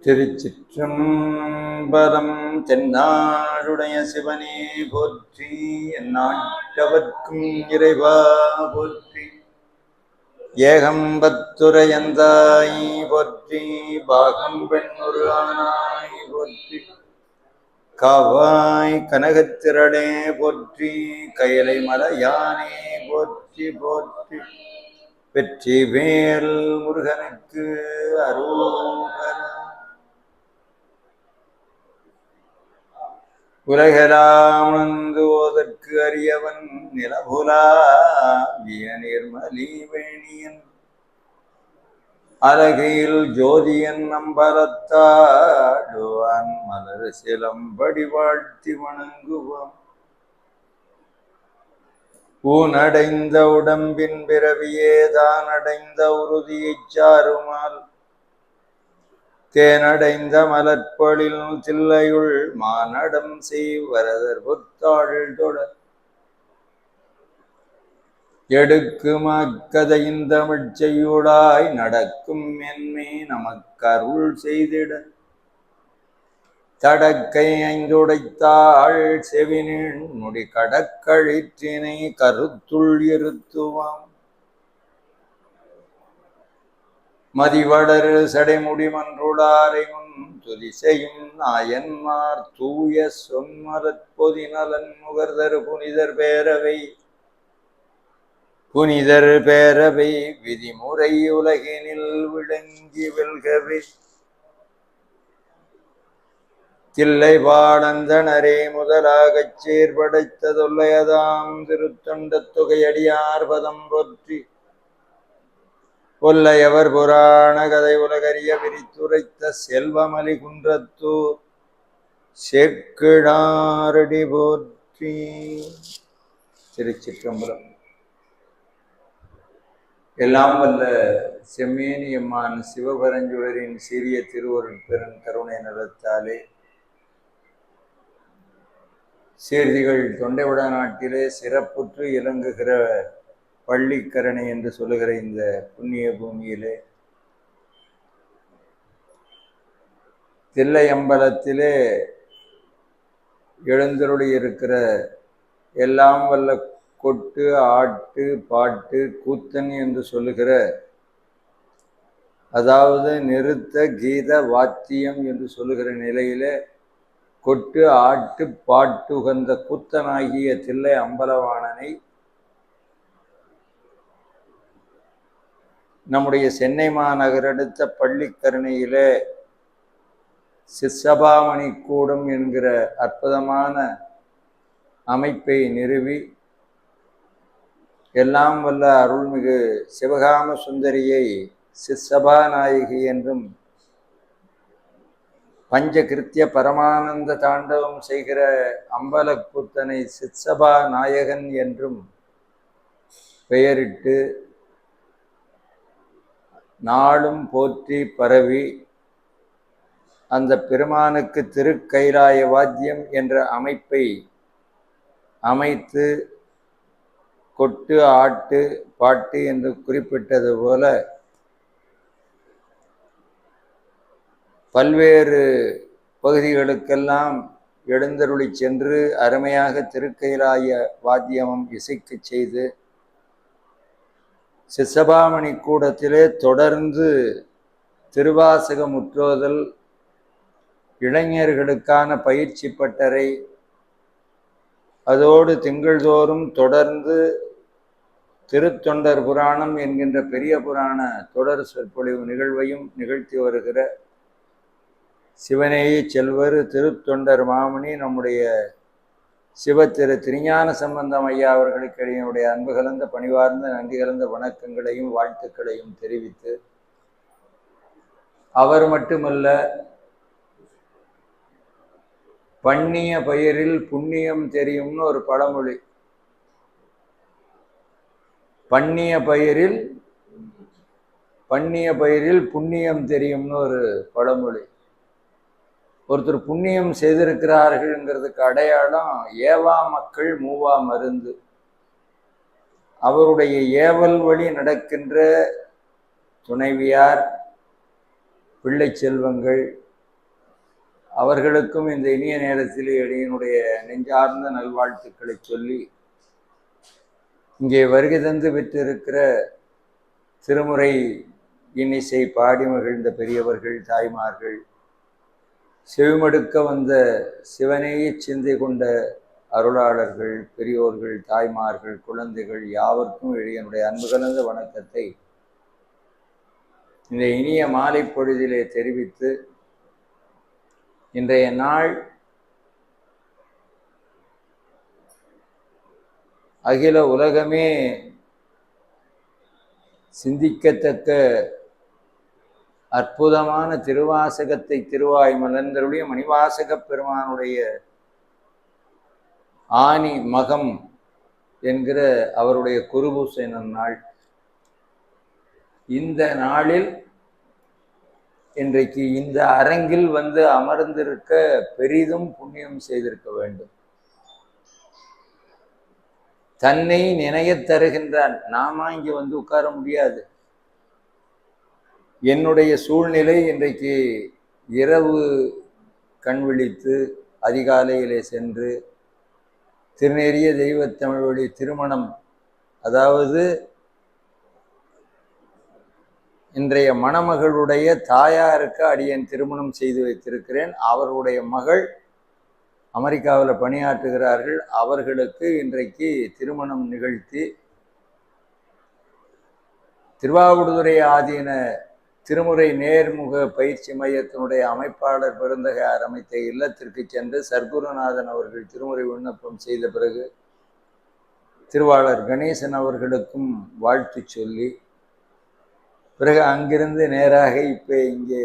திருச்சிற்றம்பலம். தென்னாடுடைய சிவனே போற்றி, எந்நாட்டவர்க்கும் இறைவா போற்றி. ஏகம்பத்துரையந்தாய் போற்றி, பாகம் பெண்ணுரு ஆனாய் போற்றி. காவாய் கனகத்திரளே போற்றி, கயலை மலையானே போற்றி போற்றி. வெற்றி வேல் முருகனுக்கு அரோகரா. உலகெல்லாம் ஓதற்கு அறியவன் நிலபுலாவிய நிர்மலி வேணியன் அழகில் ஜோதியன் நம்பலத்தாடுவான் மலர் சிலம்படி வாழ்த்தி வணங்குவான். ஊனடைந்த உடம்பின் பிறவியே தான் அடைந்த உறுதியைச் சாருமால் தேனடைந்த மலர்பொழில் தில்லையுள் மானடம் செய்வரதர் புத்தாள் தொடர் எடுக்கும் அக்கதையின் தமிழ்ச் செய்யுளாய் நடக்கும் மென்மே நமக்கருள் செய்திட தடக்கை ஐந்துடைத்தாள் செவினின் முடி கடக்கழிற்றினை கருத்துள் இருத்துவாம். மதிவடரு சடைமுடி மன்றுளாரை முன் துதி செய்யும் நாயன்மார் தூய சொன்மலத் பொதி நலன் முகர்தரு புனிதர் பேரவை விதிமுறை உலகினில் விளங்கி வெல்கவே. தில்லை பாடந்தனரே முதலாகச் சீர்படைத்த தொல்லையதாம் திருத்தொண்ட தொகையடியார் பதம் போற்றி. கொல்லையவர் புராண கதை உலகறிய விரித்துரைத்த செல்வமலி குன்றத்தூர் செக்கிழாரடி போற்றி. திருச்சிற்றம்பலம். எல்லாம் வல்ல செம்மேனியம்மான் சிவபரஞ்சுடரின் சிறிய திருவருட் பெருங் கருணை நலத்தாலே சீர்திகள் தொண்டைவிட நாட்டிலே சிறப்புற்று இலங்குகிற பள்ளிக்கரணை என்று சொல்லுகிற இந்த புண்ணிய பூமியிலே தில்லையம்பலத்திலே எழுந்தருளி இருக்கிற எல்லாம் வல்ல கொட்டு ஆட்டு பாட்டு கூத்தன் என்று சொல்லுகிற, அதாவது நிறுத்த கீத வாத்தியம் என்று சொல்லுகிற நிலையிலே கொட்டு ஆட்டு பாட்டு உகந்த கூத்தனாகிய தில்லை அம்பலவாணனை நம்முடைய சென்னை மாநகர் அடுத்த பள்ளிக்கரணையிலே சிற்சபாமணி கூடம் என்கிற அற்புதமான அமைப்பை நிறுவி எல்லாம் வல்ல அருள்மிகு சிவகாம சுந்தரியை சிற்சபாநாயகி என்றும் பஞ்சகிருத்திய பரமானந்த தாண்டவம் செய்கிற அம்பலக்கூத்தனை சிற்சபா நாயகன் என்றும் பெயரிட்டு நாளும் போற்றி பரவி அந்த பெருமானுக்கு திருக்கைலாய வாத்தியம் என்ற அமைப்பை அமைத்து கொட்டு ஆட்டு பாட்டு என்று குறிப்பிட்டது போல பல்வேறு பகுதிகளுக்கெல்லாம் எழுந்தருளி சென்று அருமையாக திருக்கைலாய வாத்தியமும் இசைக்கு செய்து சிற்சபாமணி கூடத்திலே தொடர்ந்து திருவாசக முற்றோதல், இளைஞர்களுக்கான பயிற்சி பட்டறை, அதோடு திங்கள்தோறும் தொடர்ந்து திருத்தொண்டர் புராணம் என்கின்ற பெரிய புராண தொடர் சொற்பொழிவு நிகழ்வையும் நிகழ்த்தி வருகிற சிவனேய செல்வர் திருத்தொண்டர் மாமணி நம்முடைய சிவத்திரு திருஞான சம்பந்தம் ஐயா அவர்களுக்கு என்னுடைய அன்பு கலந்த பணிவார்ந்த நன்றி கலந்த வணக்கங்களையும் வாழ்த்துக்களையும் தெரிவித்து, அவர் மட்டுமல்ல, பண்ணிய பயிரில் புண்ணியம் தெரியும்னு ஒரு பழமொழி. பண்ணிய பயிரில் புண்ணியம் தெரியும்னு ஒரு பழமொழி. ஒருத்தர் புண்ணியம் செய்திருக்கிறார்கள்ங்கிறதுக்கு அடையாளம் ஏவா மக்கள் மூவா மருந்து. அவருடைய ஏவல் வழி நடக்கின்ற துணைவியார், பிள்ளை செல்வங்கள், அவர்களுக்கும் இந்த இனிய நேரத்தில் இடையினுடைய நெஞ்சார்ந்த நல்வாழ்த்துக்களை சொல்லி, இங்கே வருகை தந்து பெற்றிருக்கிற திருமுறை இன்னிசை பாடி மகிழ்ந்த பெரியவர்கள், தாய்மார்கள், செவிமடுக்க வந்த சிவனேய சிந்தை கொண்ட அருளாளர்கள், பெரியோர்கள், தாய்மார்கள், குழந்தைகள் யாவருக்கும் என்னுடைய அன்பு கலந்த வணக்கத்தை இந்த இனிய மாலை பொழுதிலே தெரிவித்து, இன்றைய நாள் அகில உலகமே சிந்திக்கத்தக்க அற்புதமான திருவாசகத்தை திருவாய் மலர்ந்தருடைய மணிவாசக பெருமானுடைய ஆனி மகம் என்கிற அவருடைய குருபூசை நாள். இந்த நாளில் இன்றைக்கு இந்த அரங்கில் வந்து அமர்ந்திருக்க பெரிதும் புண்ணியம் செய்திருக்க வேண்டும். தன்னை நினையத் தருகின்றான். நாம இங்கே வந்து உட்கார முடியாது. என்னுடைய சூழ்நிலை இன்றைக்கு இரவு கண் விழித்து அதிகாலையிலே சென்று திருநெறிய தெய்வத்தமிழ் வழி திருமணம், அதாவது இன்றைய மணமகளுடைய தாயாருக்கு அடியேன் திருமணம் செய்து வைத்திருக்கிறேன். அவருடைய மகள் அமெரிக்காவில் பணியாற்றுகிறார்கள். அவர்களுக்கு இன்றைக்கு திருமணம் நிகழ்த்தி திருவாவடுதுறை ஆதீன திருமுறை நேர்முக பயிற்சி மையத்தினுடைய அமைப்பாளர் பெருந்தகையார் அமைத்த இல்லத்திற்கு சென்று சர்க்குருநாதன் அவர்கள் திருமுறை விண்ணப்பம் செய்த பிறகு திருவாளர் கணேசன் அவர்களுக்கும் வாழ்த்து சொல்லி, பிறகு அங்கிருந்து நேராக இப்போ இங்கே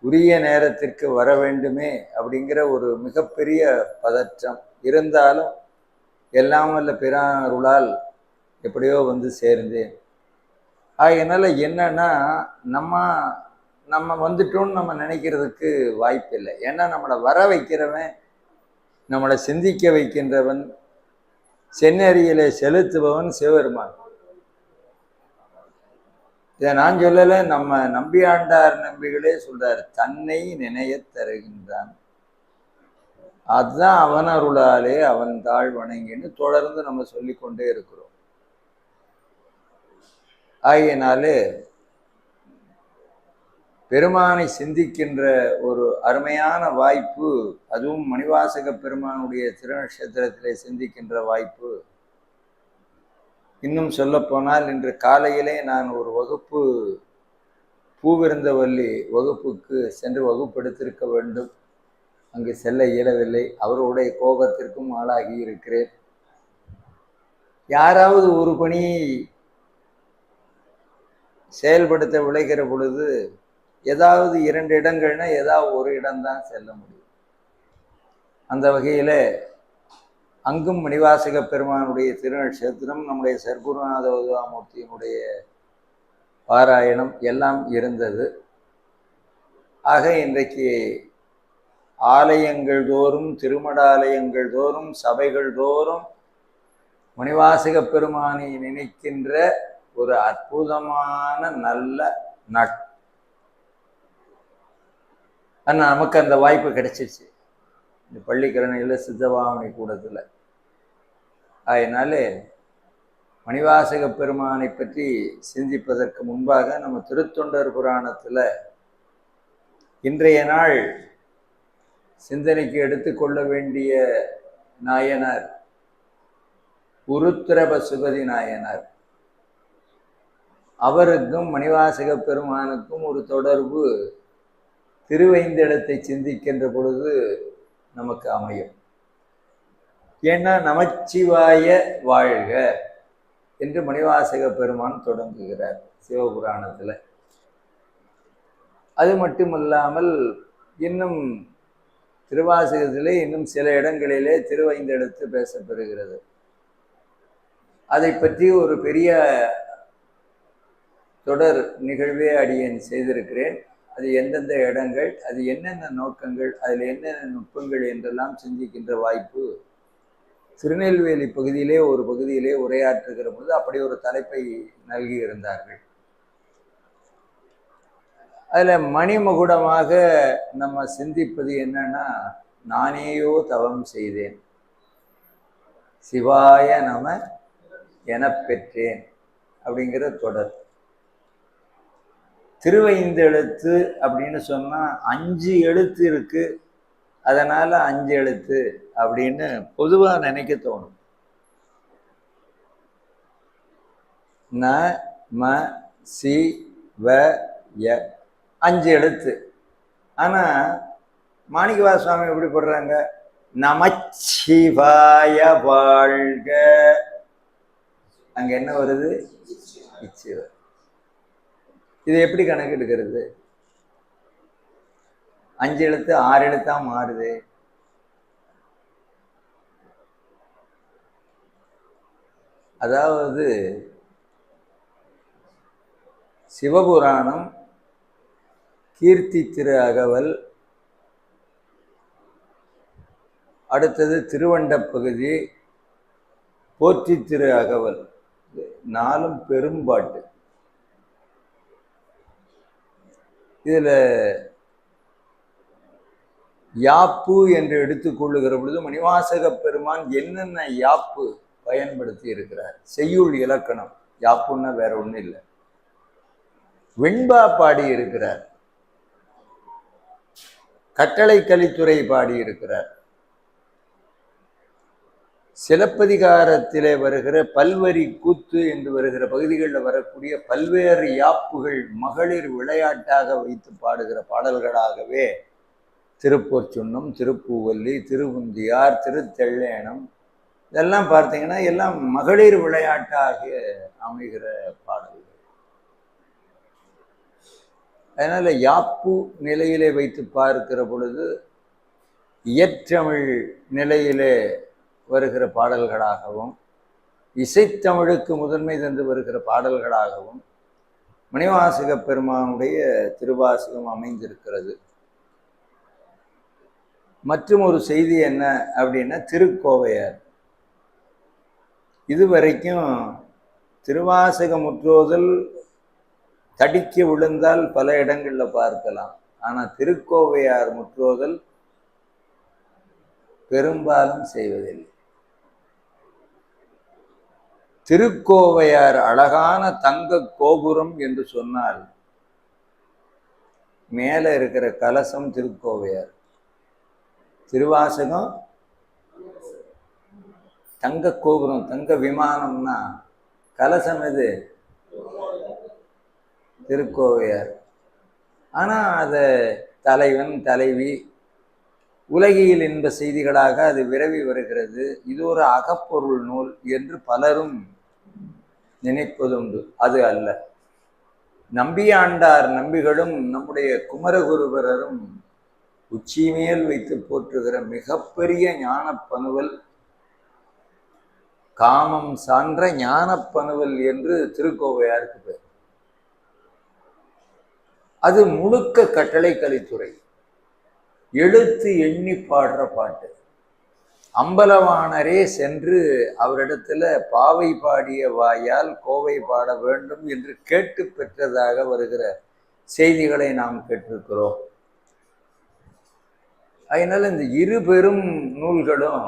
உரிய நேரத்திற்கு வர வேண்டுமே அப்படிங்கிற ஒரு மிகப்பெரிய பதற்றம் இருந்தாலும் எல்லாம் வல்ல பிரானருளால் எப்படியோ வந்து சேர்ந்தேன். அதனால என்னன்னா, நம்ம வந்துட்டோம்னு நம்ம நினைக்கிறதுக்கு வாய்ப்பு இல்லை. ஏன்னா நம்மளை வர வைக்கிறவன், நம்மளை சிந்திக்க வைக்கின்றவன், செந்நெறியிலே செலுத்துபவன் சிவபெருமான். இதை நான் சொல்லலை, நம்ம நம்பியாண்டார் நம்பிகளே சொல்றாரு, தன்னை நினையத் தருகின்றான். அதுதான் அவன் அருளாலே அவன் தாழ் வணங்கின்னு தொடர்ந்து நம்ம சொல்லிக்கொண்டே இருக்கிறோம். ஆகையினாலே பெருமானை சிந்திக்கின்ற ஒரு அருமையான வாய்ப்பு, அதுவும் மணிவாசக பெருமானுடைய திருநட்சத்திரத்திலே சிந்திக்கின்ற வாய்ப்பு. இன்னும் சொல்லப்போனால் இன்று காலையிலே நான் ஒரு வகுப்பு பூவிருந்தவல்லி வகுப்புக்கு சென்று வகுப்பெடுத்திருக்க வேண்டும். அங்கு செல்ல இயலவில்லை. அவருடைய கோபத்திற்கும் ஆளாகி இருக்கிறேன். யாராவது ஒரு பணியை செயல்படுத்த விளைகிற பொழுது ஏதாவது 2 இடங்கள்னா ஏதாவது ஒரு இடம்தான் செல்ல முடியும். அந்த வகையில் அங்கும் மணிவாசக பெருமானுடைய திருநட்சத்திரம், நம்முடைய சர்க்குருநாத உதவாமூர்த்தியினுடைய பாராயணம் எல்லாம் இருந்தது. ஆக இன்றைக்கு ஆலயங்கள் தோறும், திருமடாலயங்கள் தோறும், சபைகள் தோறும் மணிவாசக பெருமானை நினைக்கின்ற ஒரு அற்புதமான நல்ல நாள். ஆனால் நமக்கு அந்த வாய்ப்பு கிடைச்சிருச்சு இந்த பள்ளிக்கரணையில் சித்தபாவனை கூடத்தில். அதனால மணிவாசக பெருமானை பற்றி சிந்திப்பதற்கு முன்பாக நம்ம திருத்தொண்டர் புராணத்தில் இன்றைய நாள் சிந்தனைக்கு எடுத்துக்கொள்ள வேண்டிய நாயனார் உருத்திர பசுபதி நாயனார். அவருக்கும் மணிவாசக பெருமானுக்கும் ஒரு தொடர்பு திருவைந்தெழுத்தை சிந்திக்கின்ற பொழுது நமக்கு அமையும். ஏன்னா நமச்சிவாய வாழ்க என்று மணிவாசக பெருமான் தொடங்குகிறார் சிவபுராணத்தில். அது மட்டுமல்லாமல் இன்னும் திருவாசகத்திலே இன்னும் சில இடங்களிலே திருவைந்தெழுத்து பேசப்பெறுகிறது. அதை பற்றி ஒரு பெரிய தொடர் நிகழ்வே அடியேன் செய்திருக்கிறேன். அது எந்தெந்த இடங்கள், அது என்னென்ன நோக்கங்கள், அதில் என்னென்ன நுட்பங்கள் என்றெல்லாம் சிந்திக்கின்ற வாய்ப்பு திருநெல்வேலி பகுதியிலே ஒரு பகுதியிலே உரையாற்றுகிற போது அப்படி ஒரு தலைப்பை நல்கி இருந்தார்கள். அதில் மணிமகுடமாக நம்ம சிந்திப்பது என்னன்னா, நானேயோ தவம் செய்தேன், சிவாய நம எனப் பெற்றேன் அப்படிங்கிற தொடர். திருவைந்தெழுத்து அப்படின்னு சொன்னா 5 எழுத்து இருக்கு, அதனால 5 எழுத்து அப்படின்னு பொதுவா நினைக்க தோணும். ந ம சி வ ய 5 எழுத்து. ஆனா மாணிக்கவாசக சுவாமி எப்படி போடுறாங்க, நமச்சிவாய வாழ்க, அங்க என்ன வருது, இச்சிவ. இது எப்படி கணக்கு எடுக்கிறது? 5 எழுத்து 6 எழுத்தா மாறுது. அதாவது சிவபுராணம், கீர்த்தி திரு அகவல், அடுத்தது திருவண்டப்பகுதி, போற்றி திரு அகவல், 4 பெரும்பாட்டு. இதுல யாப்பு என்று எடுத்துக்கொள்ளுகிற பொழுது மணிவாசக பெருமான் என்னென்ன யாப்பு பயன்படுத்தி இருக்கிறார். செய்யுள் இலக்கணம், யாப்புன்னா வேற ஒன்றும் இல்லை. வெண்பா பாடி இருக்கிறார், கட்டளை கலித்துறை பாடி இருக்கிறார், சிலப்பதிகாரத்திலே வருகிற பல்வரி கூத்து என்று வருகிற பகுதிகளில் வரக்கூடிய பல்வேறு யாப்புகள் மகளிர் விளையாட்டாக வைத்து பாடுகிற பாடல்களாகவே திருப்பொற்சுன்னம், திருப்பூவல்லி, திருவுந்தியார், திருத்தெள்ளேனம் இதெல்லாம் பார்த்தீங்கன்னா எல்லாம் மகளிர் விளையாட்டாக அமைகிற பாடல்கள். அதனால யாப்பு நிலையிலே வைத்து பார்க்கிற பொழுது இயற்றமிழ் நிலையிலே வருகிற பாடல்களாகவும் இசைத்தமிழுக்கு முதன்மை தந்து வருகிற பாடல்களாகவும் மணிவாசக பெருமானுடைய திருவாசகம் அமைந்திருக்கிறது. மற்றும் ஒரு செய்தி என்ன அப்படின்னா, திருக்கோவையார் இதுவரைக்கும் திருவாசக முற்றோதல் தடிக்க விழுந்தால் பல இடங்கள்ல பார்க்கலாம். ஆனா திருக்கோவையார் முற்றோதல் பெரும்பாலும் செய்வதில்லை. திருக்கோவையார் அழகான தங்க கோபுரம் என்று சொன்னால் மேல இருக்கிற கலசம் திருக்கோவையார், திருவாசகம் தங்க கோபுரம், தங்க விமானம்னா கலசம் எது, திருக்கோவையார். ஆனா அத தலைவன் தலைவி உலகியல் என்ற செய்திகளாக அது விரவி வருகிறது. இது ஒரு அகப்பொருள் நூல் என்று பலரும் நினைப்பதுண்டு. அது அல்ல. நம்பியாண்டார் நம்பிகளும் நம்முடைய குமரகுருபரரும் உச்சி மேல் வைத்து போற்றுகிற மிகப்பெரிய ஞானப்பனுவல், காமம் சான்ற ஞானப்பனுவல் என்று திருக்கோவையாருக்கு பேர். அது முழுக்க கட்டளை கலித்துறை, எழுத்து எண்ணி பாடுற பாட்டு. அம்பலவாணரே சென்று அவரிடத்துல பாவை பாடிய வாயால் கோவை பாட வேண்டும் என்று கேட்டு பெற்றதாக வருகிற செய்திகளை நாம் கேட்டிருக்கிறோம். அதனால இந்த 2 பெரும் நூல்களும்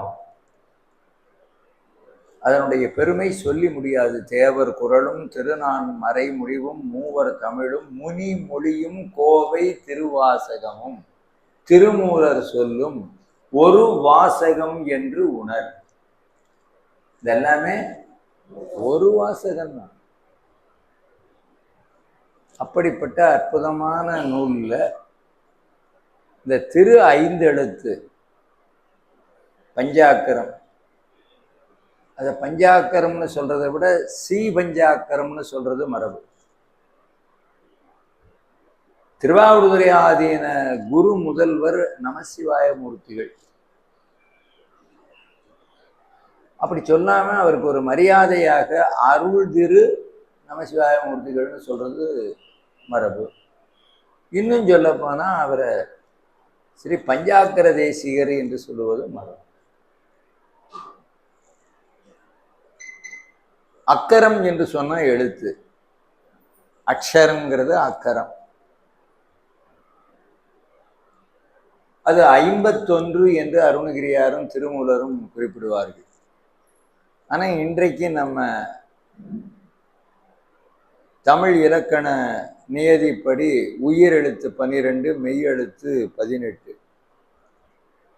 அதனுடைய பெருமை சொல்லி முடியாது. தேவர் குறளும் திருநான் மறை முடிவும் மூவர் தமிழும் முனி மொழியும் கோவை திருவாசகமும் திருமூலர் சொல்லும் ஒரு வாசகம் என்று உணர். இதெல்லாமே ஒரு வாசகம் தான். அப்படிப்பட்ட அற்புதமான நூல்ல இந்த திரு 5 எழுத்து பஞ்சாக்கரம், அதை பஞ்சாக்கரம்னு சொல்றதை விட சி பஞ்சாக்கரம்னு சொல்றது மரபு. திருவாவடுதுறை ஆதீன குரு முதல்வர் நமசிவாய மூர்த்திகள். அப்படி சொல்லாம அவருக்கு ஒரு மரியாதையாக அருள் திரு நமசிவாய மூர்த்திகள்னு சொல்றது மரபு. இன்னும் சொல்ல போனா அவரை ஸ்ரீ பஞ்சாக்கர தேசிகர் என்று சொல்லுவது மரபு. அக்கரம் என்று சொன்ன எழுத்து, அக்ஷரம்ங்கிறது அக்கரம். அது 51 என்று அருணகிரியாரும் திருமூலரும் குறிப்பிடுவார்கள். ஆனால் இன்றைக்கு நம்ம தமிழ் இலக்கண நியதிப்படி உயிர் எழுத்து 12, மெய் எழுத்து 18.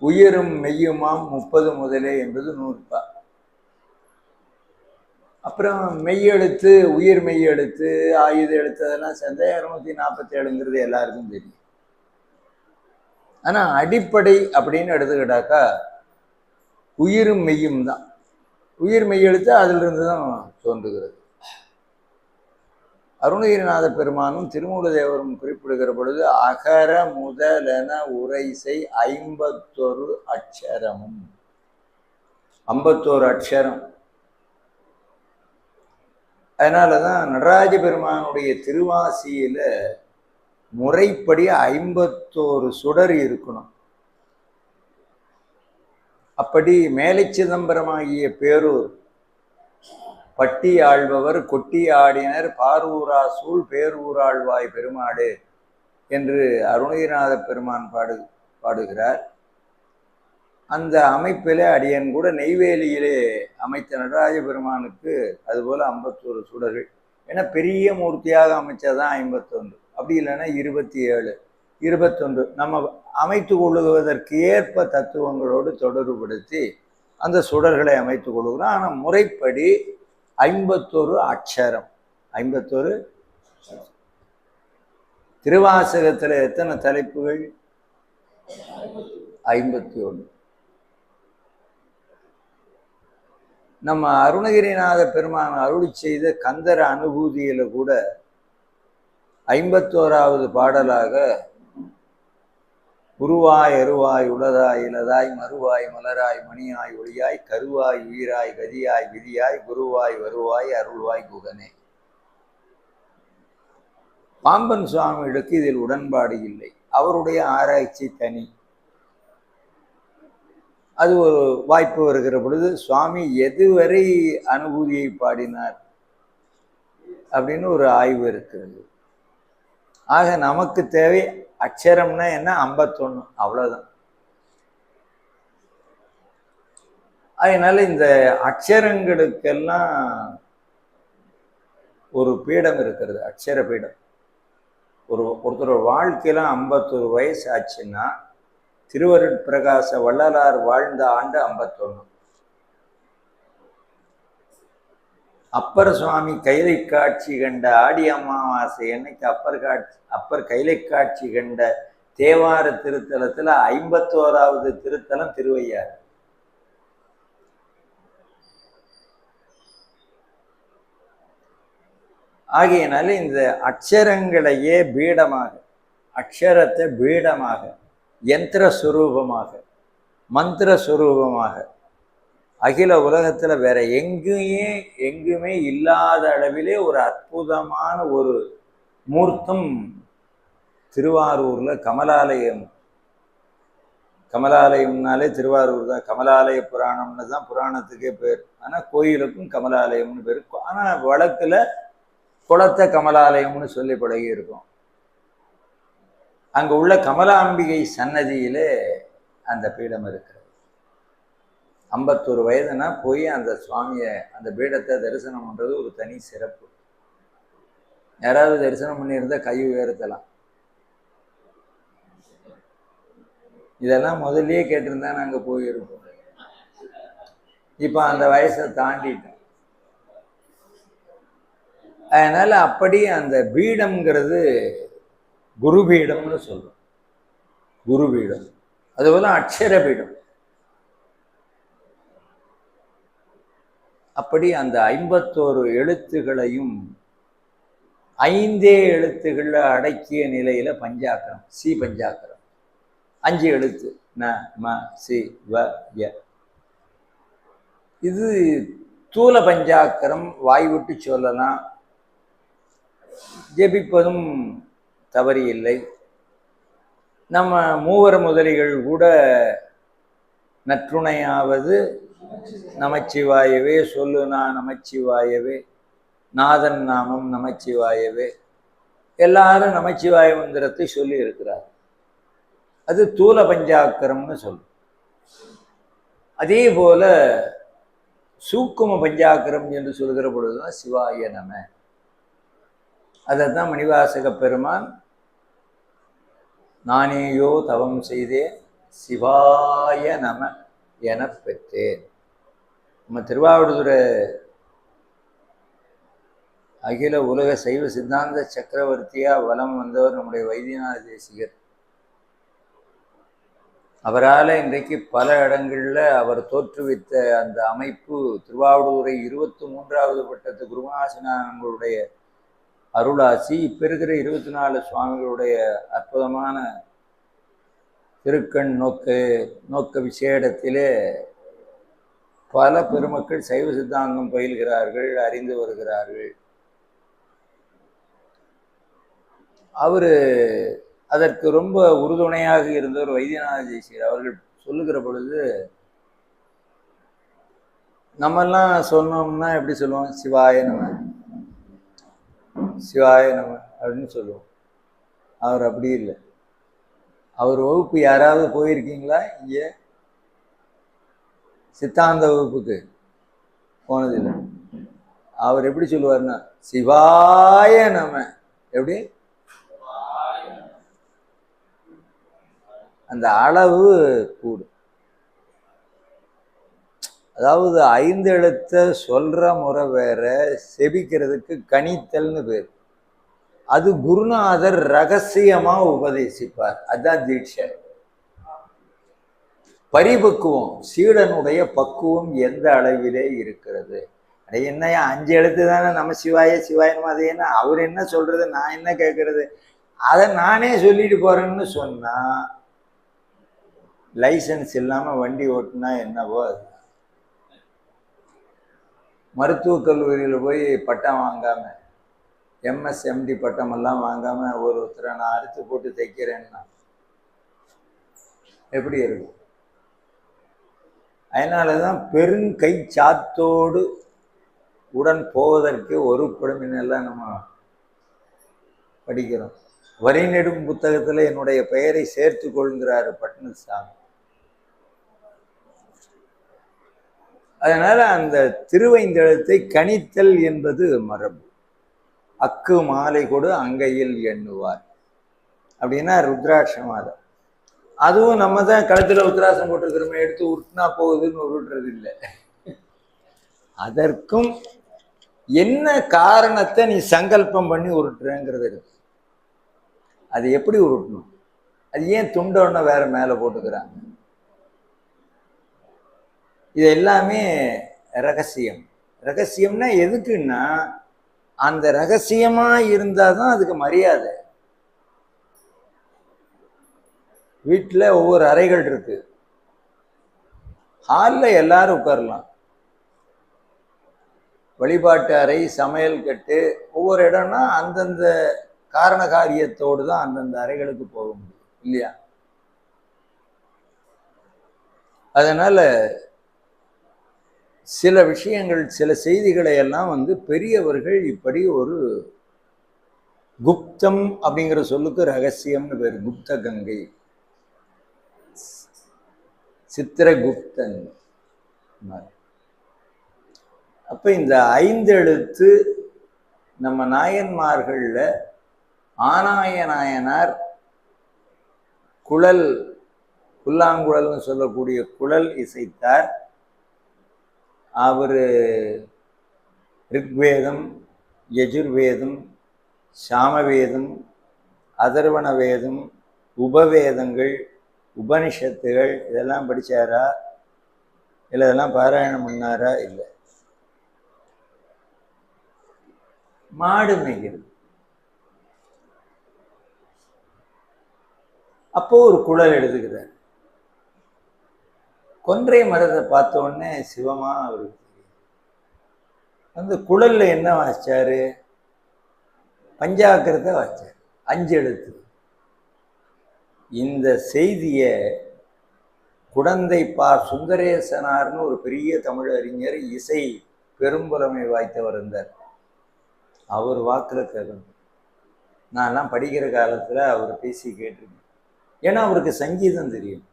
உயிரும் மெய்யுமாம் 30 முதலே என்பது நூற்பா. அப்புறம் மெய்யெழுத்து, உயிர் மெய்யெழுத்து, ஆயுத எழுத்து அதெல்லாம் சேர்ந்தா 247ங்கிறது எல்லாருக்கும் தெரியும். ஆனால் அடிப்படை அப்படின்னு எடுத்துக்கிட்டாக்கா உயிரும் மெய்யும் தான். உயிர் மெய்யெழுத்து அதிலிருந்து தான் தோன்றுகிறது. அருணகிரிநாத பெருமானும் திருமூலதேவரும் குறிப்பிடுகிற பொழுது அகர முதலென உரைசை 51 அட்சரமும். 51 அட்சரம். அதனாலதான் நடராஜ பெருமானுடைய திருவாசியில முறைப்படி 51 சுடர் இருக்கணும். அப்படி மேலை சிதம்பரமாகிய பேரூர் பட்டி ஆள்பவர் கொட்டி ஆடினர் பாரூரா சூழ் பேரூராழ்வாய் பெருமாடு என்று அருணகிரிநாத பெருமான் பாடுகிறார். அந்த அமைப்பிலே அடியன் கூட நெய்வேலியிலே அமைத்த நடராஜ பெருமானுக்கு அதுபோல 51 சுடர்கள். ஏன்னா பெரிய மூர்த்தியாக அமைச்சதான் 51, அப்படி இல்லைன்னா 27, 21 நம்ம அமைத்து கொள்ளுவதற்கு ஏற்ப தத்துவங்களோடு தொடர்புபடுத்தி அந்த சுடர்களை அமைத்து கொள்கிறோம். ஆனால் முறைப்படி 51 அட்சரம். 51. திருவாசகத்தில் எத்தனை தலைப்புகள்? 51. நம்ம அருணகிரிநாத பெருமான் அருளி செய்த கந்தர அனுபூதியில கூட 51வது பாடலாக உருவாய் அருவாய் உளதாய் இலதாய் மறுவாய் மலராய் மணியாய் ஒளியாய் கருவாய் உயிராய் கதியாய் விதியாய் குருவாய் வருவாய் அருள்வாய் குகனே. பாம்பன் சுவாமிகளுக்கு இதில் உடன்பாடு இல்லை. அவருடைய ஆராய்ச்சி தனி. அது ஒரு வாய்ப்பு வருகிற பொழுது சுவாமி எதுவரை அனுபூதியை பாடினார் அப்படின்னு ஒரு ஆய்வு இருக்கிறது. ஆக நமக்கு தேவை அட்சரம்னா என்ன? 51, அவ்வளவுதான். அதனால இந்த அட்சரங்களுக்கெல்லாம் ஒரு பீடம் இருக்கிறது, அட்சர பீடம். ஒருத்தர் வாழ்க்கையில 51 வயசு ஆச்சுன்னா திருவருட்பிரகாச வள்ளலார் வாழ்ந்த ஆண்டு 51. அப்பர் சுவாமி கைலை காட்சி கண்ட ஆடி அமாவாசை என்னைக்கு அப்பர் கைலை காட்சி கண்ட தேவார திருத்தலத்துல 51வது திருத்தலம் திருவையாறு. ஆகையினால இந்த அட்சரங்களையே பீடமாக, அக்ஷரத்தை பீடமாக, யந்திர சுரூபமாக, மந்திர சுரூபமாக அகில உலகத்துல வேற எங்குமே இல்லாத அளவிலே ஒரு அற்புதமான ஒரு மூர்த்தம் திருவாரூர்ல கமலாலயம். கமலாலயம்னாலே திருவாரூர் தான். கமலாலய புராணம்னு தான் புராணத்துக்கே பேர். ஆனா கோயிலுக்கும் கமலாலயம்னு பேர். ஆனா வழக்குல குளத்தை கமலாலயம்னு சொல்லி பழகி இருக்கும். அங்க உள்ள கமலாம்பிகை சன்னதியிலே அந்த பீடம் இருக்கிறது. 51 வயதுனா போய் அந்த சுவாமியை, அந்த பீடத்தை தரிசனம் பண்றது ஒரு தனி சிறப்பு. யாராவது தரிசனம் பண்ணியிருந்தா கை உயர்த்தலாம். இதெல்லாம் முதல்லயே கேட்டிருந்தா நாங்க போயிருப்போம். இப்ப அந்த வயசை தாண்டிட்டோம். அதனால அப்படி அந்த பீடம்ங்கிறது குருபீடம்னு சொல்றோம். குருபீடம். அதுபோல அக்ஷர பீடம். அப்படி அந்த 51 எழுத்துகளையும் 5 எழுத்துக்களை அடக்கிய நிலையில பஞ்சாக்கரம், சி பஞ்சாக்கரம். 5 எழுத்து ந ம சி வ ய. இது தூல பஞ்சாக்கரம். வாய் விட்டு சொல்லலாம், ஜெபிப்பதும் தவறில்லை. நம்ம மூவர் முதலிகள் கூட நற்றுணையாவது நமச்சிவாயவே, சொல்லுனா நமச்சிவாயவே, நாதன் நாமம் நமச்சிவாயவே, எல்லாரும் நமச்சிவாய மந்திரத்தை சொல்லி இருக்கிறார். அது தூல பஞ்சாக்கரம்னு சொல்லும். அதே போல சூக்கும பஞ்சாக்கரம் என்று சொல்கிற பொழுதுதான் சிவாய நம. அதைத்தான் மணிவாசக பெருமான் நானேயோ தவம் செய்தேன் சிவாய நம என பெற்றேன். நம்ம திருவாவடுதுறை அகில உலக சைவ சித்தாந்த சக்கரவர்த்தியா வலம் வந்தவர் நம்முடைய வைத்தியநாத தேசிகர். அவரால் இன்றைக்கு பல இடங்கள்ல அவர் தோற்றுவித்த அந்த அமைப்பு திருவாவடுதுறை 23வது பட்டத்து குருமாசனாங்களுடைய அருளாசி, இப்ப இருக்கிற 24 சுவாமிகளுடைய அற்புதமான திருக்கண் நோக்க விசேடத்திலே பல பெருமக்கள் சைவ சித்தாந்தம் பயில்கிறார்கள், அறிந்து வருகிறார்கள். அவரு அதற்கு ரொம்ப உறுதுணையாக இருந்தவர் வைத்தியநாத தேசிகர். அவர்கள் சொல்லுகிற பொழுது நம்மெல்லாம் சொன்னோம்னா எப்படி சொல்லுவோம்? சிவாய நம, சிவாய நம அப்படின்னு சொல்லுவோம். அவர் அப்படி இல்லை. அவர் வகுப்பு யாராவது போயிருக்கீங்களா? இங்க சித்தாந்த வகுப்புக்கு போனதில்லை. அவர் எப்படி சொல்லுவார்னா சிவாய நம. எப்படி? அந்த அளவு கூடும். அதாவது 5 எழுத்தை சொல்ற முறை வேற, செபிக்கிறதுக்கு கணித்தல்னு பேர். அது குருநாதர் ரகசியமா உபதேசிப்பார். அதுதான் தீட்சை. பரிபக்குவம், சீடனுடைய பக்குவம் எந்த அளவிலே இருக்கிறது. அது என்னையா 5 எழுத்து தானே நம சிவாய சிவாயனம், அது என்ன அவர் என்ன சொல்றது, நான் என்ன கேட்கறது, அதை நானே சொல்லிட்டு போறேன்னு சொன்னா லைசன்ஸ் இல்லாம வண்டி ஓட்டுனா என்னவோ அது. மருத்துவக் கல்லூரியில் போய் பட்டம் வாங்காம, எம்எஸ்எம்டி பட்டம் எல்லாம் வாங்காம ஒருத்தரை நான் அறுத்து போட்டு தைக்கிறேன்னா எப்படி இருக்கும்? அதனாலதான் பெருங்கை சாத்தோடு உடன் போவதற்கு ஒரு படுமினெல்லாம் நம்ம படிக்கிறோம். வரி நெடும் புத்தகத்துல என்னுடைய பெயரை சேர்த்து கொள்கிறாரு பட்னசாமி. அதனால அந்த திருவைந்தெழுத்தை கணித்தல் என்பது மரபு. அக்கு மாலை கொடு அங்கையில் எண்ணுவார் அப்படின்னா ருத்ராட்ச மாலை. அதுவும் நம்ம தான் கழுத்துல உத்ராசம் போட்டிருக்கிறோமே, எடுத்து உருட்டினா போகுதுன்னு உருட்டுறது இல்லை. அதற்கும் என்ன காரணத்தை நீ சங்கல்பம் பண்ணி உருட்டுறேங்கிறது இருக்கு. அது எப்படி உருட்டணும், அது ஏன் துண்டோன்னா வேற மேல போட்டுக்கிறாங்க, இது எல்லாமே ரகசியம். ரகசியம்னா எதுக்குன்னா அந்த ரகசியமா இருந்தாதான் அதுக்கு மரியாதை. வீட்டில் ஒவ்வொரு அறைகள் இருக்கு. ஹாலில் எல்லாரும் உட்காரலாம். வழிபாட்டு அறை, சமையல் கட்டு, ஒவ்வொரு இடம்னா அந்தந்த காரண காரியத்தோடு தான் அந்தந்த அறைகளுக்கு போக முடியும் இல்லையா? அதனால சில விஷயங்கள், சில செய்திகளை எல்லாம் பெரியவர்கள் இப்படி ஒரு குப்தம் அப்படிங்கிற சொல்லுக்கு ரகசியம்னு பேர். குப்த கங்கை, சித்திரகுப்தன். அப்ப இந்த 5 எழுத்து நம்ம நாயன்மார்கள்ல ஆனாய நாயனார் குழல், புல்லாங்குழல்னு சொல்லக்கூடிய குழல் இசைத்தார். அவர் ரிக்வேதம், யஜுர்வேதம், சாமவேதம், அதர்வண வேதம், உபவேதங்கள், உபனிஷத்துகள் இதெல்லாம் படித்தாரா? இல்லை இதெல்லாம் பாராயணம் பண்ணாரா? இல்லை. மாடு மேய்கிறது. அப்போ ஒரு குழல் எடுத்துக்கிறார். கொன்றை மரத்தை பார்த்த உடனே சிவமா அவருக்கு அந்த குழல்ல என்ன வாசிச்சாரு? பஞ்சாக்கரத்தை வாசிச்சார், 5 எழுத்து. இந்த செய்திய குடந்தை சுந்தரேசனார்னு ஒரு பெரிய தமிழ் அறிஞர், இசை பெரும்புலமை வாய்த்தவர் இருந்தார். அவர் வாக்குல கேட்கணும். நான் எல்லாம் படிக்கிற காலத்துல அவர் பேசி கேட்டிருக்கேன். ஏன்னா அவருக்கு சங்கீதம் தெரியும்,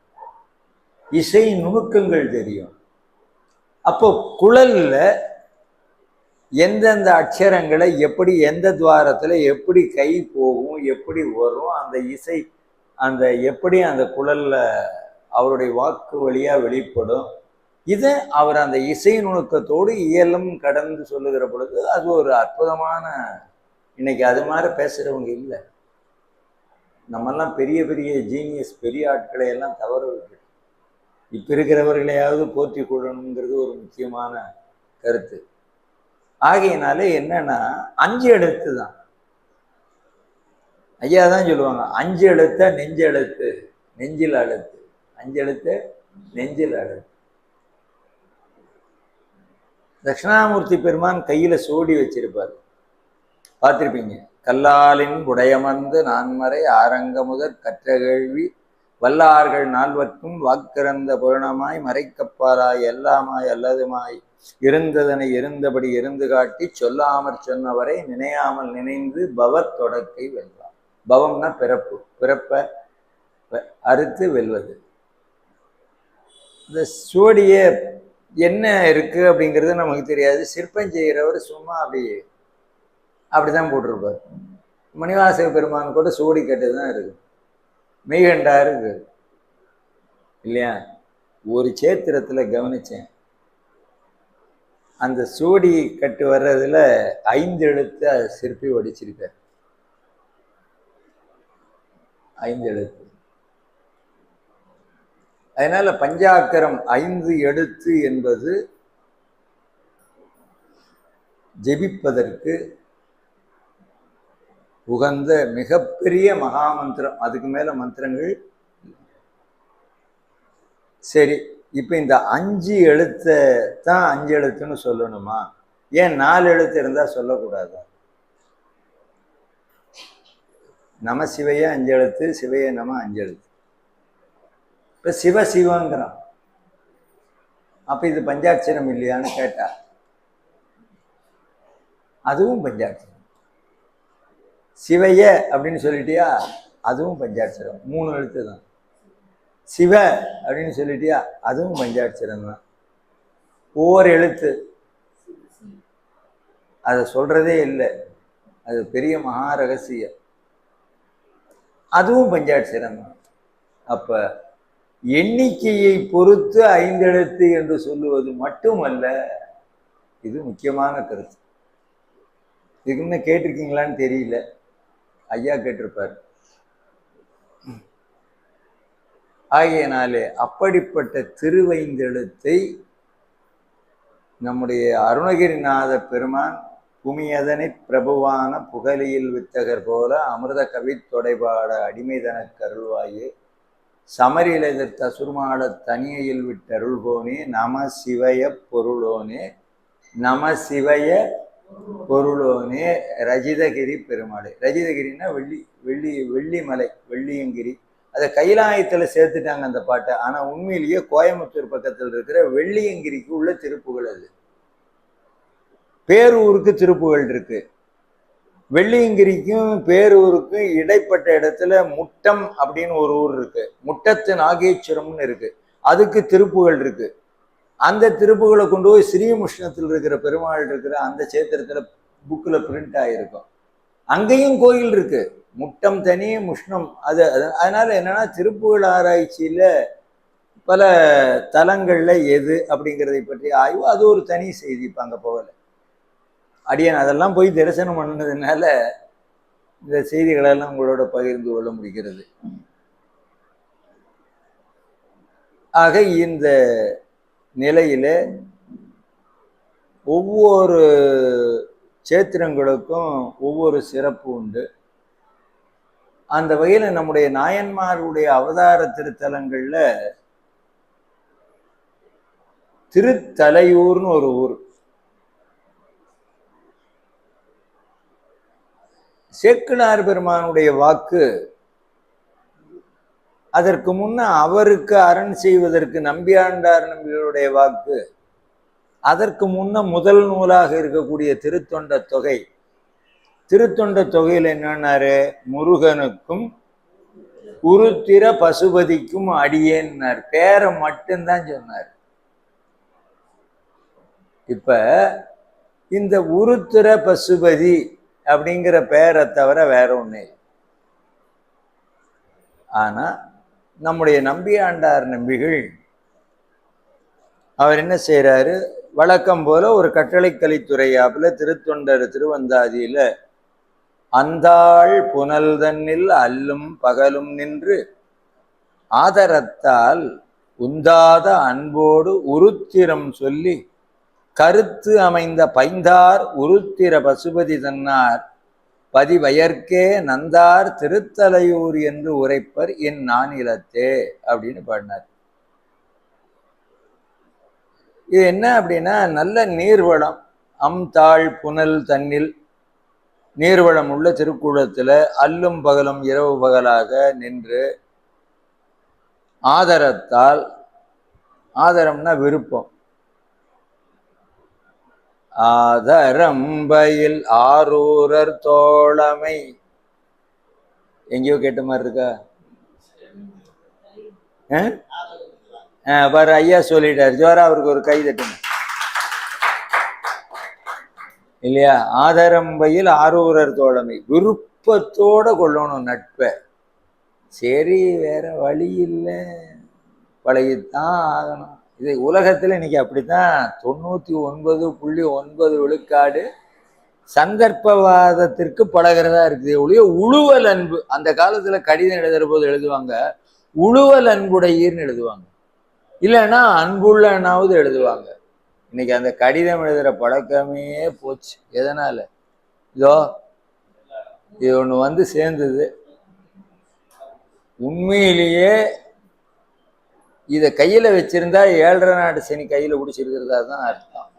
இசை நுணுக்கங்கள் தெரியும். அப்போ குழல்ல எந்தெந்த அக்ஷரங்களை எப்படி, எந்த துவாரத்துல எப்படி கை போகும், எப்படி வரும், அந்த இசை அந்த எப்படி அந்த குழல்ல அவருடைய வாக்கு வழியா வெளிப்படும், இதை அவர் அந்த இசை நுணுக்கத்தோடு இயலும் கடந்து சொல்லுகிற பொழுது அது ஒரு அற்புதமான. இன்னைக்கு அது மாதிரி பேசுறவங்க இல்லை. நம்மெல்லாம் பெரிய பெரிய ஜீனியஸ், பெரிய ஆட்களை எல்லாம் தவற விட்டு இப்ப இருக்கிறவர்களையாவது போற்றி கொள்ளணுங்கிறது ஒரு முக்கியமான கருத்து. ஆகையினாலே என்னன்னா 5 எழுத்து தான். ஐயா தான் சொல்லுவாங்க, 5 எழுத்த நெஞ்சு எழுத்து, நெஞ்சில் அழுத்து. 5 எழுத்து நெஞ்சில் அழுத்து. தட்சிணாமூர்த்தி பெருமான் கையில சோடி வச்சிருப்பார், பார்த்திருப்பீங்க. கல்லாலின் உடையமர்ந்து நான்மறை ஆரங்க முதற் கற்ற கேள்வி வல்லார்கள் நால்வர்க்கும் வாக்கிறந்த புரணமாய் மறைக்கப்பாராய் எல்லாமாய் அல்லதுமாய் இருந்ததனை இருந்தபடி இருந்து காட்டி சொல்லாமற் சொன்னவரை நினையாமல் நினைந்து பவத் தொடக்கை வெல்வார். பவம்னா பிறப்பு, பிறப்ப அறுத்து வெல்வது. இந்த சோடிய என்ன இருக்கு அப்படிங்கிறது நமக்கு தெரியாது. சிற்பம் செய்கிறவர் சும்மா அப்படிதான் போட்டிருப்பார். மணிவாசக பெருமான் கூட சோடி கட்டு தான் இருக்கு, மெய்கண்டா இருக்கு இல்லையா? ஒரு சேத்திரத்துல கவனிச்சேன், அந்த சோடி கட்டு வர்றதுல 5 எழுத்து சிற்பி வடிச்சிருக்கார். 5 எழுத்து. அதனால பஞ்சாக்கரம் 5 எழுத்து என்பது ஜெபிப்பதற்கு உகந்த மிகப்பெரிய மகாமந்திரம். அதுக்கு மேல மந்திரங்கள். சரி, இப்ப இந்த 5 எழுத்தை தான் 5 எழுத்துன்னு சொல்லணுமா? ஏன் 4 எழுத்து இருந்தா சொல்லக்கூடாதா? நம சிவைய 5 எழுத்து, சிவைய நம 5 எழுத்து. இப்ப சிவ சிவங்கிறான், அப்ப இது பஞ்சாட்சரம் இல்லையான்னு கேட்டா அதுவும் பஞ்சாட்சரம். சிவைய அப்படின்னு சொல்லிட்டியா, அதுவும் பஞ்சாட்சரம், 3 எழுத்து தான். சிவ அப்படின்னு சொல்லிட்டியா, அதுவும் பஞ்சாட்சரம் தான். ஒவ்வொரு எழுத்து அதை சொல்றதே இல்லை, அது பெரிய மகா ரகசியம். அதுவும் பஞ்சாட்சரம் தான். அப்ப எண்ணிக்கையை பொறுத்து 5 எழுத்து என்று சொல்லுவது மட்டுமல்ல, இது முக்கியமான கருத்து. இதுக்கு முன்ன கேட்டிருக்கீங்களான்னு தெரியல, ஐயா கேட்டிருப்பார். ஆகையினாலே அப்படிப்பட்ட திருவைந்தெழுத்தை நம்முடைய அருணகிரிநாத பெருமான் புமியதனை பிரபுவான புகழியில் வித்தகர் போல அமிர்த கவி தொடைபாட அடிமைதன கருள்வாயே சமரில் எதிர்த்த சுருமாட தனியில் விட்டருள் போனே நம சிவய பொருளோனே, நம சிவய பொருளோனே ரஜிதகிரி பெருமாளே. ரஜிதகிரின்னா வெள்ளிமலை, வெள்ளியங்கிரி. அதை கைலாயத்துல சேர்த்துட்டாங்க அந்த பாட்டை. ஆனா உண்மையிலேயே கோயம்புத்தூர் பக்கத்தில் இருக்கிற வெள்ளியங்கிரிக்கு உள்ள திருப்புகள் அது. பேரூருக்கு திருப்புகள் இருக்கு. வெள்ளியங்கிரிக்கும் பேரூருக்கும் இடைப்பட்ட இடத்துல முட்டம் அப்படின்னு ஒரு ஊர் இருக்கு, முட்டத்து நாகேஸ்வரம்னு இருக்கு, அதுக்கு திருப்புகள் இருக்கு. அந்த திருப்புகளை கொண்டு போய் ஸ்ரீமுஷ்ணத்தில் இருக்கிற பெருமாள் இருக்கிற அந்த சேத்திரத்துல புக்ல பிரிண்ட் ஆகிருக்கும். அங்கேயும் கோயில் இருக்கு, முட்டம் தனி முஷ்ணம் அது. அதனால என்னன்னா திருப்புகழ் ஆராய்ச்சியில பல தலங்கள்ல எது அப்படிங்கிறதை பற்றி ஆய்வு, அது ஒரு தனி செய்தி. இப்ப அங்க போகல, அடியன் அதெல்லாம் போய் தரிசனம் பண்ணதுனால இந்த செய்திகளெல்லாம் உங்களோட பகிர்ந்து கொள்ள முடிகிறது. ஆக இந்த நிலையில ஒவ்வொரு சேத்திரங்களுக்கும் ஒவ்வொரு சிறப்பு உண்டு. அந்த வகையில நம்முடைய நாயன்மாருடைய அவதார திருத்தலங்கள்ல திருத்தலையூர்னு ஒரு ஊர். சேக்கிழார் பெருமானுடைய வாக்கு, அதற்கு முன்ன அவருக்கு அரண் செய்வதற்கு நம்பியாண்டார் நம்பிகளுடைய வாக்கு, அதற்கு முன்ன முதல் நூலாக இருக்கக்கூடிய திருத்தொண்ட தொகை. திருத்தொண்ட தொகையில் என்னன்னாரு, முருகனுக்கும் உருத்திர பசுபதிக்கும் அடியேன்னார். பேரை மட்டும்தான் சொன்னார். இப்ப இந்த உருத்திர பசுபதி அப்படிங்கிற பேரை தவிர வேற ஒண்ணு. ஆனா நம்முடைய நம்பியாண்டார் நம்பிகள் அவர் என்ன செய்யறாரு, வழக்கம் போல ஒரு கட்டளை கலித்துறையாப்புல திருத்தொண்டர் திருவந்தாதியில அந்தாள் புனல் தன்னில் அல்லும் பகலும் நின்று ஆதரத்தால் உந்தாத அன்போடு உருத்திரம் சொல்லி கருத்து அமைந்த பைந்தார் உருத்திர பசுபதி தன்னார் பதிவயற்கே நந்தார் திருத்தலையூர் என்று உரைப்பர் என் நானிலத்தே அப்படின்னு பாடினார். இது என்ன அப்படின்னா, நல்ல நீர்வளம், தாழ் புனல் தன்னில் நீர்வளம் உள்ள திருக்கூடத்துல அல்லும் பகலும் இரவு பகலாக நின்று ஆதரத்தால், ஆதரம்னா விருப்பம், ஆதரம்பயில் ஆரூரர் தோழமை, எங்கேயோ கேட்ட மாதிரி இருக்கா? பாரு ஐயா சொல்லிட்டாரு, ஜோரா அவருக்கு ஒரு கை தட்டுங்க இல்லையா? ஆதரம்பையில் ஆரூரர் தோழமை, விருப்பத்தோட கொள்ளணும் நட்பை. சரி வேற வழி இல்லை, பழகித்தான் ஆகணும். இது உலகத்துல இன்னைக்கு அப்படித்தான் 99.9 விழுக்காடு சந்தர்ப்பவாதத்திற்கு பழகிறதா இருக்குது ஒழிய உழுவல் அன்பு. அந்த காலத்துல கடிதம் எழுதுற போது எழுதுவாங்க உழுவல் அன்புடையீர்னு எழுதுவாங்க, இல்லைன்னா அன்புள்ளனாவது எழுதுவாங்க. இன்னைக்கு அந்த கடிதம் எழுதுற பழக்கமே போச்சு. எதனால? இதோ இது ஒண்ணு வந்து சேர்ந்தது. உண்மையிலேயே இதை கையில வச்சிருந்தா 7.5 நாடு சனி கையில பிடிச்சிருக்கிறதா தான் அர்த்தம்.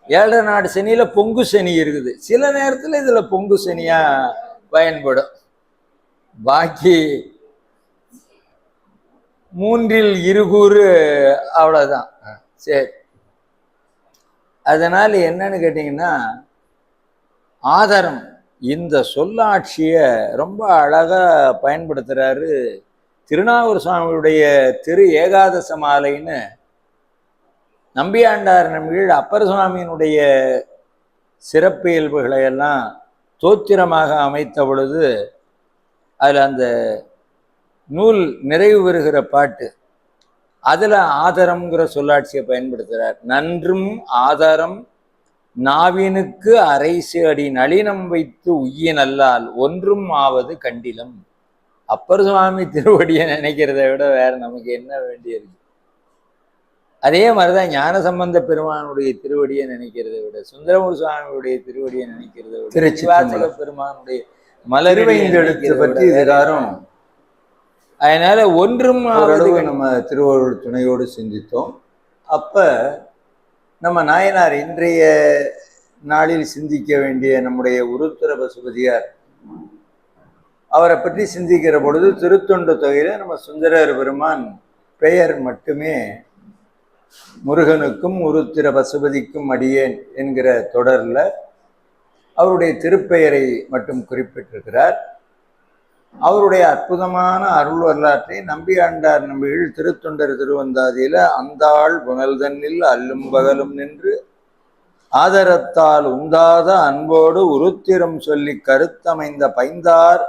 7.5 நாடு சனியில பொங்கு சனி இருக்குது. சில நேரத்துல இதுல பொங்கு சனியா பயன்படும். பாக்கி 3 இருகூறு அவ்வளவுதான். சரி, அதனால என்னன்னு கேட்டீங்கன்னா, ஆதாரம் இந்த சொல்லாட்சிய ரொம்ப அழகா பயன்படுத்துறாரு திருநாவூர் சுவாமியுடைய திரு ஏகாதச மாலைன்னு. நம்பியாண்டார் நம்பிகள் அப்பர் சுவாமியினுடைய சிறப்பு இயல்புகளை எல்லாம் தோத்திரமாக அமைத்த பொழுது அதுல அந்த நூல் நிறைவு பெறுகிற பாட்டு, அதுல ஆதரம்ங்கிற சொல்லாட்சியை பயன்படுத்துறார். நன்றும் ஆதாரம் நாவினுக்கு அரைசு அடி நளினம் வைத்து உய்ய நல்லால் ஒன்றும் ஆவது கண்டிலம். அப்பர் சுவாமி திருவடியை நினைக்கிறத விட வேற நமக்கு என்ன வேண்டியிருக்கு? அதே மாதிரிதான் ஞான சம்பந்த பெருமானுடைய திருவடியை நினைக்கிறதை விட, சுந்தரமூர் சுவாமியுடைய திருவடியை நினைக்கிறத விட, திருவாசக பெருமானுடைய மலர்வைந்தெழுத்து பற்றி எல்லாரும். அதனால ஒன்றும் அளவு நம்ம திருவள்ளுவர் துணையோடு சிந்தித்தோம். அப்ப நம்ம நாயனார் இன்றைய நாளில் சிந்திக்க வேண்டிய நம்முடைய உருத்திர பசுபதியார், அவரை பற்றி சிந்திக்கிற பொழுது திருத்தொண்டு தொகையில நம்ம சுந்தரர் பெருமான் பெயர் மட்டுமே முருகனுக்கும் உருத்திர பசுபதிக்கும் அடியேன் என்கிற தொடர்ல அவருடைய திருப்பெயரை மட்டும் குறிப்பிட்டிருக்கிறார். அவருடைய அற்புதமான அருள் வரலாற்றை நம்பியாண்டார் நம்பிகள் திருத்தொண்டர் திருவந்தாதியில அந்தாள் புனல் தன்னில் அல்லும் பகலும் நின்று ஆதரத்தால் உந்தாத அன்போடு உருத்திரம் சொல்லி கருத்தமைந்த பைந்தார்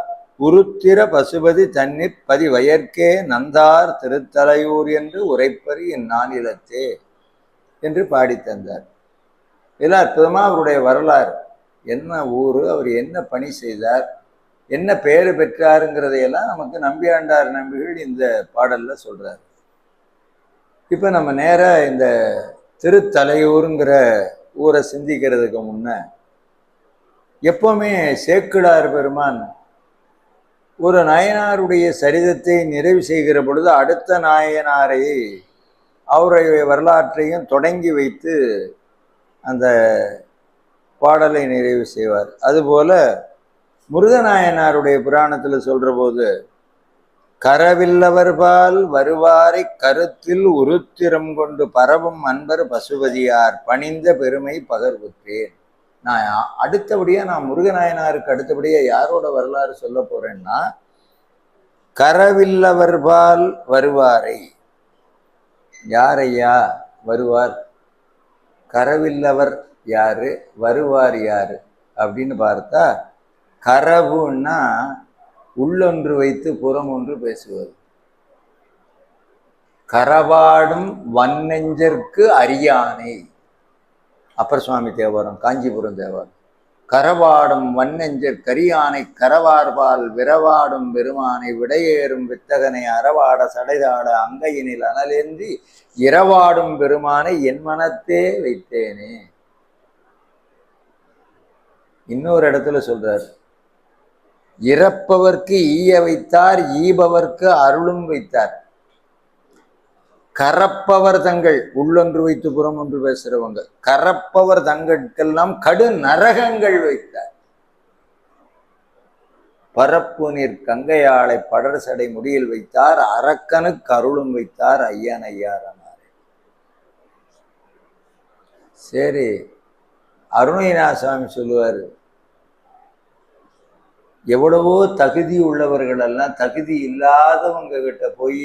உருத்திர பசுபதி தன்னிற் பதிவயற்கே நந்தார் திருத்தலையூர் என்று உரைப்பர் என் நானிலத்தே என்று பாடி தந்தார். இதில் அற்புதமா அவருடைய வரலாறு, என்ன ஊரு, அவர் என்ன பணி செய்தார், என்ன பேரு பெற்றாருங்கிறதையெல்லாம் நமக்கு நம்பியாண்டார் நம்பிகள் இந்த பாடல்ல சொல்றாரு. இப்ப நம்ம நேர இந்த திருத்தலையூருங்கிற ஊரை சிந்திக்கிறதுக்கு முன்ன எப்பவுமே சேக்கிழார் பெருமான் ஒரு நாயனாருடைய சரிதத்தை நிறைவு செய்கிற பொழுது அடுத்த நாயனாரை அவருடைய வரலாற்றையும் தொடங்கி வைத்து அந்த பாடலை நிறைவு செய்வார். அதுபோல முருகநாயனாருடைய புராணத்தில் சொல்ற போது கரவில்லவர்பால் வருவாரை கருத்தில் உருத்திரம் கொண்டு பரவும் அன்பர் பசுபதியார் பணிந்த பெருமை பகர்வுற்றேன். நான் அடுத்தபடியா நான் முருகநாயனாருக்கு அடுத்தபடியா யாரோட வரலாறு சொல்ல போறேன்னா கரவில்லவர்பால் வருவாரை. யாரையா வருவார்? கரவில்லவர் யாரு, வருவார் யாரு அப்படின்னு பார்த்தா, கரவுன்னா உள்ளொன்று வைத்து புறம் ஒன்று பேசுவது. கரவாடும் வன்னெஞ்சற்கு அரியானை, அப்பர் சுவாமி தேவாரம், காஞ்சிபுரம் தேவாரம். கரவாடும் வன்னெஞ்சர் கரியானை கரவார்பால் விரவாடும் பெருமானை விடையேறும் வித்தகனை அறவாட சடைதாட அங்கையினில் அனலேந்தி இரவாடும் பெருமானை என் மனத்தே வைத்தேனே. இன்னொரு இடத்துல சொல்றார், இறப்பவர்க்கு ஈய வைத்தார், ஈபவர்க்கு அருளும் வைத்தார். கரப்பவர் தங்கள், உள்ளொன்று வைத்து புறம் ஒன்று பேசுறவங்க, கரப்பவர் தங்களுக்கெல்லாம் கடு நரகங்கள் வைத்தார். பரப்பு நீர் கங்கையாளை படர் சடை முடியில் வைத்தார், அரக்கனுக்கு அருளும் வைத்தார் ஐயன் ஐயாரனாரே. சரி, அருணகிரிநாதசாமி சொல்லுவார், எவ்வளவோ தகுதி உள்ளவர்கள் எல்லாம் தகுதி இல்லாதவங்க கிட்ட போய்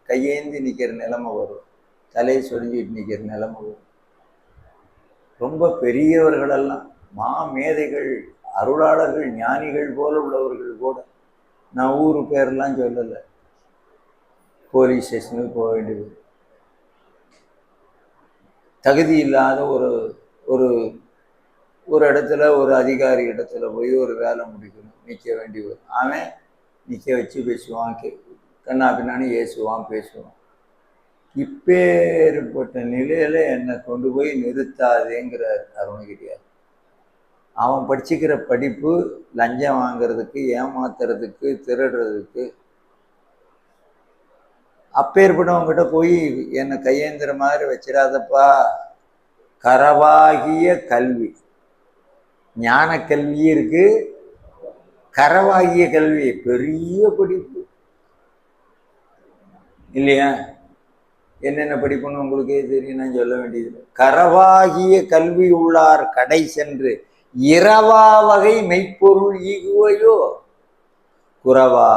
கையேந்தி நிற்கிற நிலைமை வரும், தலையை சொரிஞ்சிட்டு நிற்கிற நிலைமை வரும். ரொம்ப பெரியவர்களெல்லாம் மாமேதைகள், அருளாளர்கள், ஞானிகள் போல உள்ளவர்கள் கூட, நான் ஊரு பேரெல்லாம் சொல்லலை, போலீஸ் ஸ்டேஷனுக்கு போக வேண்டியது, தகுதி இல்லாத ஒரு ஒரு இடத்துல ஒரு அதிகாரி இடத்துல போய் ஒரு வேலை முடிக்கணும், நிற்க வேண்டி வரும். அவன் நிற்க வச்சு பேசுவான், கண்ணா பின்னான்னு ஏசுவான், பேசுவான். இப்பேற்பட்ட நிலையில என்னை கொண்டு போய் நிறுத்தாதேங்கிறார் அருணகிரியார். அவன் படிச்சுக்கிற படிப்பு லஞ்சம் வாங்கிறதுக்கு, ஏமாத்துறதுக்கு, திருடுறதுக்கு. அப்பேற்பட்டவங்கிட்ட போய் என்னை கையேந்திர மாதிரி வச்சிடாதப்பா. கரவாகிய கல்வி, ஞான கல்வி இருக்கு, கரவாகிய கல்வி பெரிய படிப்பு இல்லையா? என்னென்ன படிப்புன்னு உங்களுக்கே தெரியும், நான் சொல்ல வேண்டியது. கரவாகிய கல்வி உள்ளார் கடை சென்று இரவா வகை மெய்ப்பொருள் ஈகுவையோ குறவா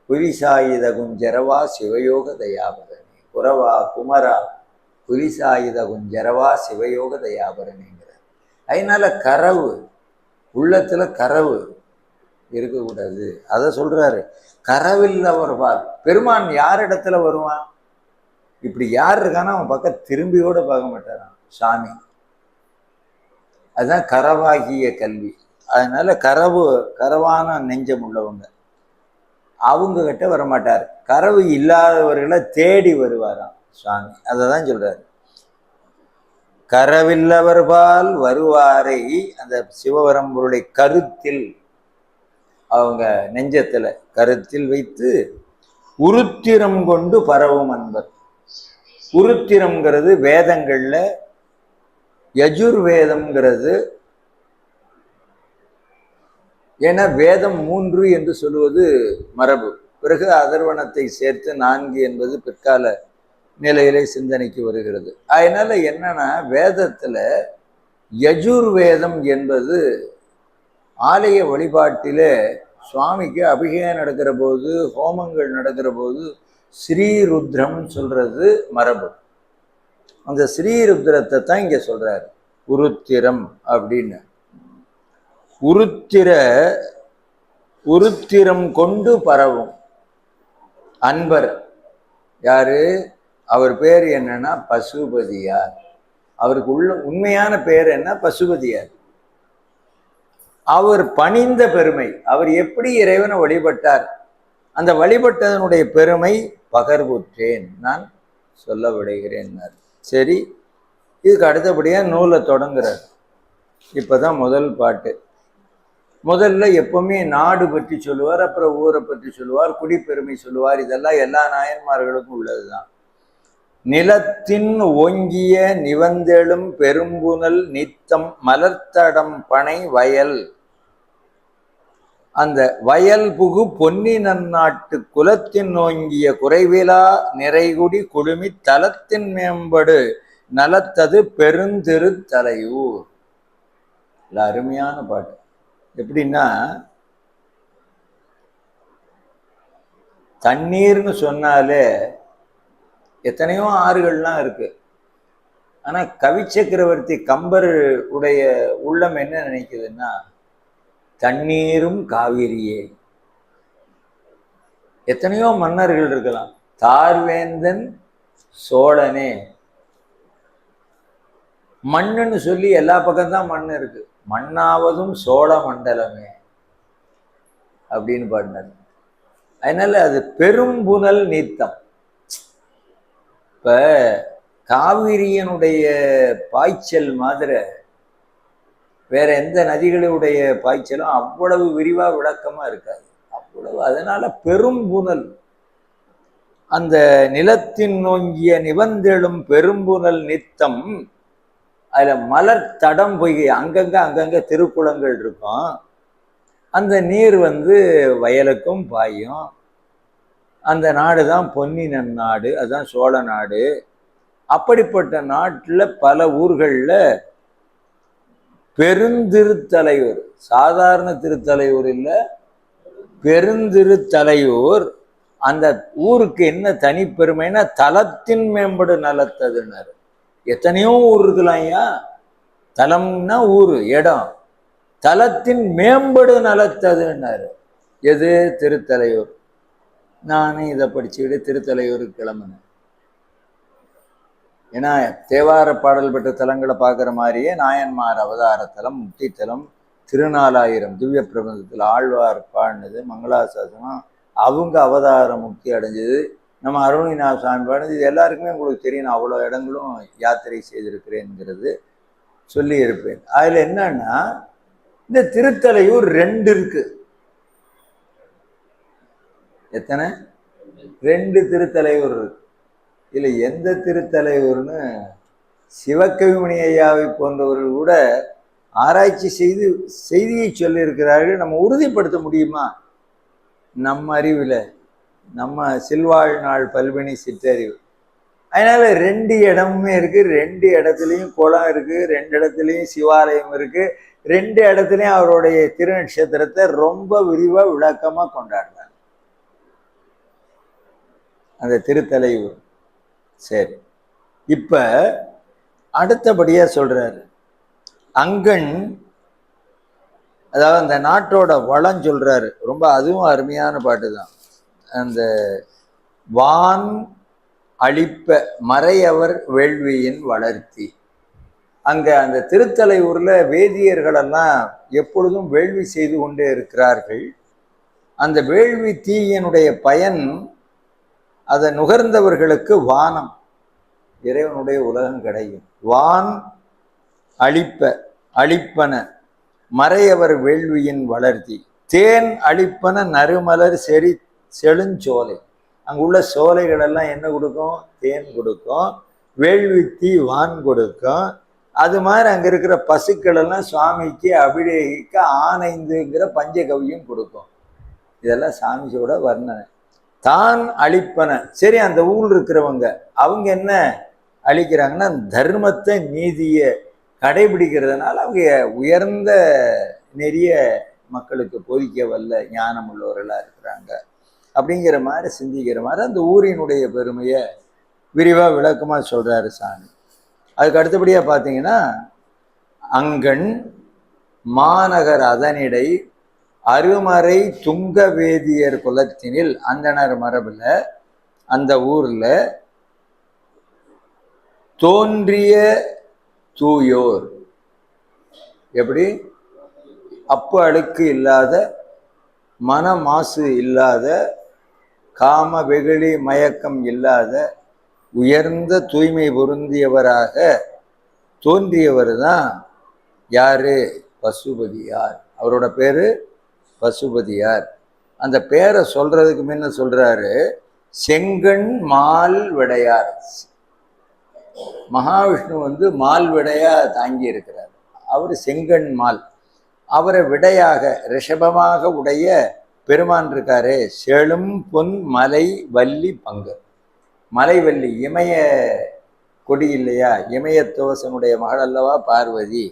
புலிசாயுத குஞ்சரவா சிவயோக தயாபரனே. குறவா குமரா புலிசாயுத குஞ்சரவா சிவயோக தயாபரனேங்கிறார். அதனால கரவு, உள்ளத்துல கரவு இருக்கக்கூடாது. அதை சொல்றாரு. கரவில்லவர்பால், பெருமான் யார் இடத்துல வருவான்? இப்படி யார் இருக்கானா அவன் பக்கம் திரும்பி கூட பார்க்க மாட்டாரான் சாமி. அதுதான் கரவாகிய கல்வி. அதனால கரவான நெஞ்சம் உள்ளவங்க அவங்க கிட்ட வரமாட்டார். கரவு இல்லாதவர்களை தேடி வருவாராம் சுவாமி. அதை தான் சொல்றாரு. கரவில்லவர்பால் வருவாரை, அந்த சிவபரம்பொருளை கருத்தில், அவங்க நெஞ்சத்துல கருத்தில் வைத்து உருத்திரம் கொண்டு பரவும் அன்பர். உருத்திரம்ங்கிறது வேதங்கள்ல யஜுர்வேதம்ங்கிறது. ஏன்னா வேதம் 3 என்று சொல்லுவது மரபு. பிறகு அதர்வனத்தை சேர்த்து 4 என்பது பிற்கால நிலையிலே சிந்தனைக்கு வருகிறது. அதனால என்னன்னா, வேதத்துல யஜுர்வேதம் என்பது ஆலய வழிபாட்டிலே சுவாமிக்கு அபிஷேகம் நடக்கிற போது, ஹோமங்கள் நடக்கிற போது ஸ்ரீருத்ரம் சொல்றது மரபு. அந்த ஸ்ரீருத்ரத்தை தான் இங்க சொல்றாரு உருத்திரம் அப்படின்னு. உருத்திரம் கொண்டு பரவும் அன்பர் யாரு? அவர் பேர் என்னன்னா பசுபதியார். அவருக்கு உண்மையான பேர் என்ன? பசுபதியார். அவர் பணிந்த பெருமை, அவர் எப்படி இறைவனை வழிபட்டார், அந்த வழிபட்டதனுடைய பெருமை பகர்வுற்றேன், நான் சொல்ல விடுகிறேன். சரி, இதுக்கு அடுத்தபடியா நூலை தொடங்குறார். இப்பதான் முதல் பாட்டு. முதல்ல எப்பவுமே நாடு பற்றி சொல்லுவார், அப்புறம் ஊரை பற்றி சொல்லுவார், குடிப்பெருமை சொல்லுவார். இதெல்லாம் எல்லா நாயன்மார்களுக்கும் உள்ளதுதான். நிலத்தின் ஓங்கிய நிவந்தெழும் பெரும்புனல் நித்தம் மலர்த்தடம் பனை வயல். அந்த வயல் புகு பொன்னி நன்னாட்டு குலத்தின் ஓங்கிய குறைவிலா நிறைகுடி குழுமி தலத்தின் மேம்படு நலத்தது பெருந்திருத்தலையூர். அருமையான பாட்டு. எப்படின்னா, தண்ணீர்னு சொன்னாலே எத்தனையோ ஆறுகள்லாம் இருக்கு. ஆனா கவி சக்கரவர்த்தி கம்பர் உடைய உள்ளம் என்ன நினைக்குதுன்னா, தண்ணீரும் காவிரியே. எத்தனையோ மன்னர்கள் இருக்கலாம், தார்வேந்தன் சோழனே. மண்ணுன்னு சொல்லி எல்லா பக்கம்தான் மண் இருக்கு. மண்ணாவதும் சோழ மண்டலமே அப்படின்னு பாடினார். அதனால அது பெரும்புனல் நீத்தம். இப்ப காவிரியினுடைய பாய்ச்சல் மாதிரி வேற எந்த நதிகளுடைய பாய்ச்சலும் அவ்வளவு விரிவா விளக்கமா இருக்காது. அவ்வளவு. அதனால பெரும்புனல், அந்த நிலத்தின் நோங்கிய நிவந்தெழும் பெரும்புனல் நித்தம். அதுல மலர் தடம் பொய்கை, அங்கங்க திருக்குளங்கள் இருக்கும். அந்த நீர் வயலுக்கும் பாயும். அந்த நாடு தான் பொன்னியின் நாடு, அதுதான் சோழ நாடு. அப்படிப்பட்ட நாட்டில் பல ஊர்களில் பெருந்திருத்தலையூர், சாதாரண திருத்தலையூர் இல்லை, பெருந்திருத்தலையூர். அந்த ஊருக்கு என்ன தனிப்பெருமைன்னா, தலத்தின் மேம்படு நலத்ததுன்னாரு. எத்தனையோ ஊர் இருக்கலாம் ஐயா. தலம்னா ஊர், இடம். தலத்தின் மேம்படு நலத்ததுன்னாரு. எது? திருத்தலையூர். நானும் இதை படிச்சுக்கிட்டு திருத்தலையூருக்கு கிளம்புனேன். ஏன்னா தேவார பாடல் பெற்ற தலங்களை பார்க்குற மாதிரியே நாயன்மார் அவதார தலம், முக்தி தலம், திருநாலாயிரம் திவ்ய பிரபந்தத்தில் ஆழ்வார் பாடினது, மங்களாசாசனம், அவங்க அவதார முக்தி அடைஞ்சது, நம்ம அருணிநாத சாமி பாடினது, இது எல்லாருக்குமே உங்களுக்கு தெரியும். நான் அவ்வளோ இடங்களும் யாத்திரை செய்திருக்கிறேங்கிறது சொல்லி இருப்பேன். அதில் என்னன்னா, இந்த திருத்தலையூர் 2 இருக்கு. எத்தனை? 2 திருத்தலையூர் இருக்கு. இல்லை எந்த திருத்தலையூர்னு சிவகவிமணி ஐயாவை போன்றவர்கள் கூட ஆராய்ச்சி செய்து செய்தியை சொல்லியிருக்கிறார்கள். நம்ம உறுதிப்படுத்த முடியுமா? நம்ம அறிவில், நம்ம சில்வாழ்நாள் பல்வினி சிற்றறிவு. அதனால 2 இடமுமே இருக்கு. 2 இடத்துலையும் குளம் இருக்கு, 2 இடத்துலையும் சிவாலயம் இருக்கு, 2 இடத்துலையும் அவருடைய திருநட்சத்திரத்தை ரொம்ப விரிவா விளக்கமா கொண்டாடுறாங்க அந்த திருத்தலையூர். சரி, இப்ப அடுத்தபடியா சொல்றாரு அங்கண், அதாவது அந்த நாட்டோட வளம் சொல்றாரு. ரொம்ப அதுவும் அருமையான பாட்டு தான். அந்த வான் அழிப்ப மறையவர் வேள்வியின் வளர்த்தி. அங்க அந்த திருத்தலையூர்ல வேதியர்களெல்லாம் எப்பொழுதும் வேள்வி செய்து கொண்டே இருக்கிறார்கள். அந்த வேள்வி தீயினுடைய பயன், அதை நுகர்ந்தவர்களுக்கு வானம், இறைவனுடைய உலகம் கிடைக்கும். வான் அழிப்பன மறையவர் வேள்வியின் வளர்த்தி. தேன் அழிப்பன நறுமலர் செழுஞ்சோலை. அங்குள்ள சோலைகள் எல்லாம் என்ன கொடுக்கும்? தேன் கொடுக்கும். வேள்வி தீ வான் கொடுக்கும். அது மாதிரி அங்க இருக்கிற பசுக்கள் எல்லாம் சுவாமிக்கு அபிஷேகிக்க ஆனைந்துங்கிற பஞ்சகவியும் கொடுக்கும். இதெல்லாம் சாமியோட வர்ணனை. தான் அழிப்பன. சரி, அந்த ஊரில் இருக்கிறவங்க அவங்க என்ன அழிக்கிறாங்கன்னா, தர்மத்தை நீதியை கடைபிடிக்கிறதுனால அவங்க உயர்ந்த நெறிய மக்களுக்கு போதிக்க வல்ல ஞானம் உள்ளவர்களாக இருக்கிறாங்க அப்படிங்கிற மாதிரி சிந்திக்கிற மாதிரி அந்த ஊரினுடைய பெருமையை விரிவாக விளக்கமாக சொல்கிறாரு சாமி. அதுக்கு அடுத்தபடியாக பார்த்தீங்கன்னா, அங்கண் மாநகர் அதனிடை அருமறை துங்க வேதியர் குலத்தினில், அந்தனர் மரபுல அந்த ஊர்ல தோன்றிய தூயோர். எப்படி? அப்பு அழுக்கு இல்லாத, மன மாசு இல்லாத, காம வெகுளி மயக்கம் இல்லாத, உயர்ந்த தூய்மை பொருந்தியவராக தோன்றியவர் தான் யாரு? பசுபதியார். அவரோட பேரு பசுபதியார். அந்த பேரை சொல்றதுக்கு முன்ன சொல்றாரு, செங்கண் மால் விடையார். மகாவிஷ்ணு மால் விடையா தாங்கி இருக்கிறார். அவர் செங்கண் மால். அவரை விடையாக ரிஷபமாக உடைய பெருமான் இருக்காரு. செழும் பொன் மலை வள்ளி பங்கு. மலைவள்ளி இமய கொடி இல்லையா? இமயத்தோசனுடைய மகள் அல்லவா பார்வதி.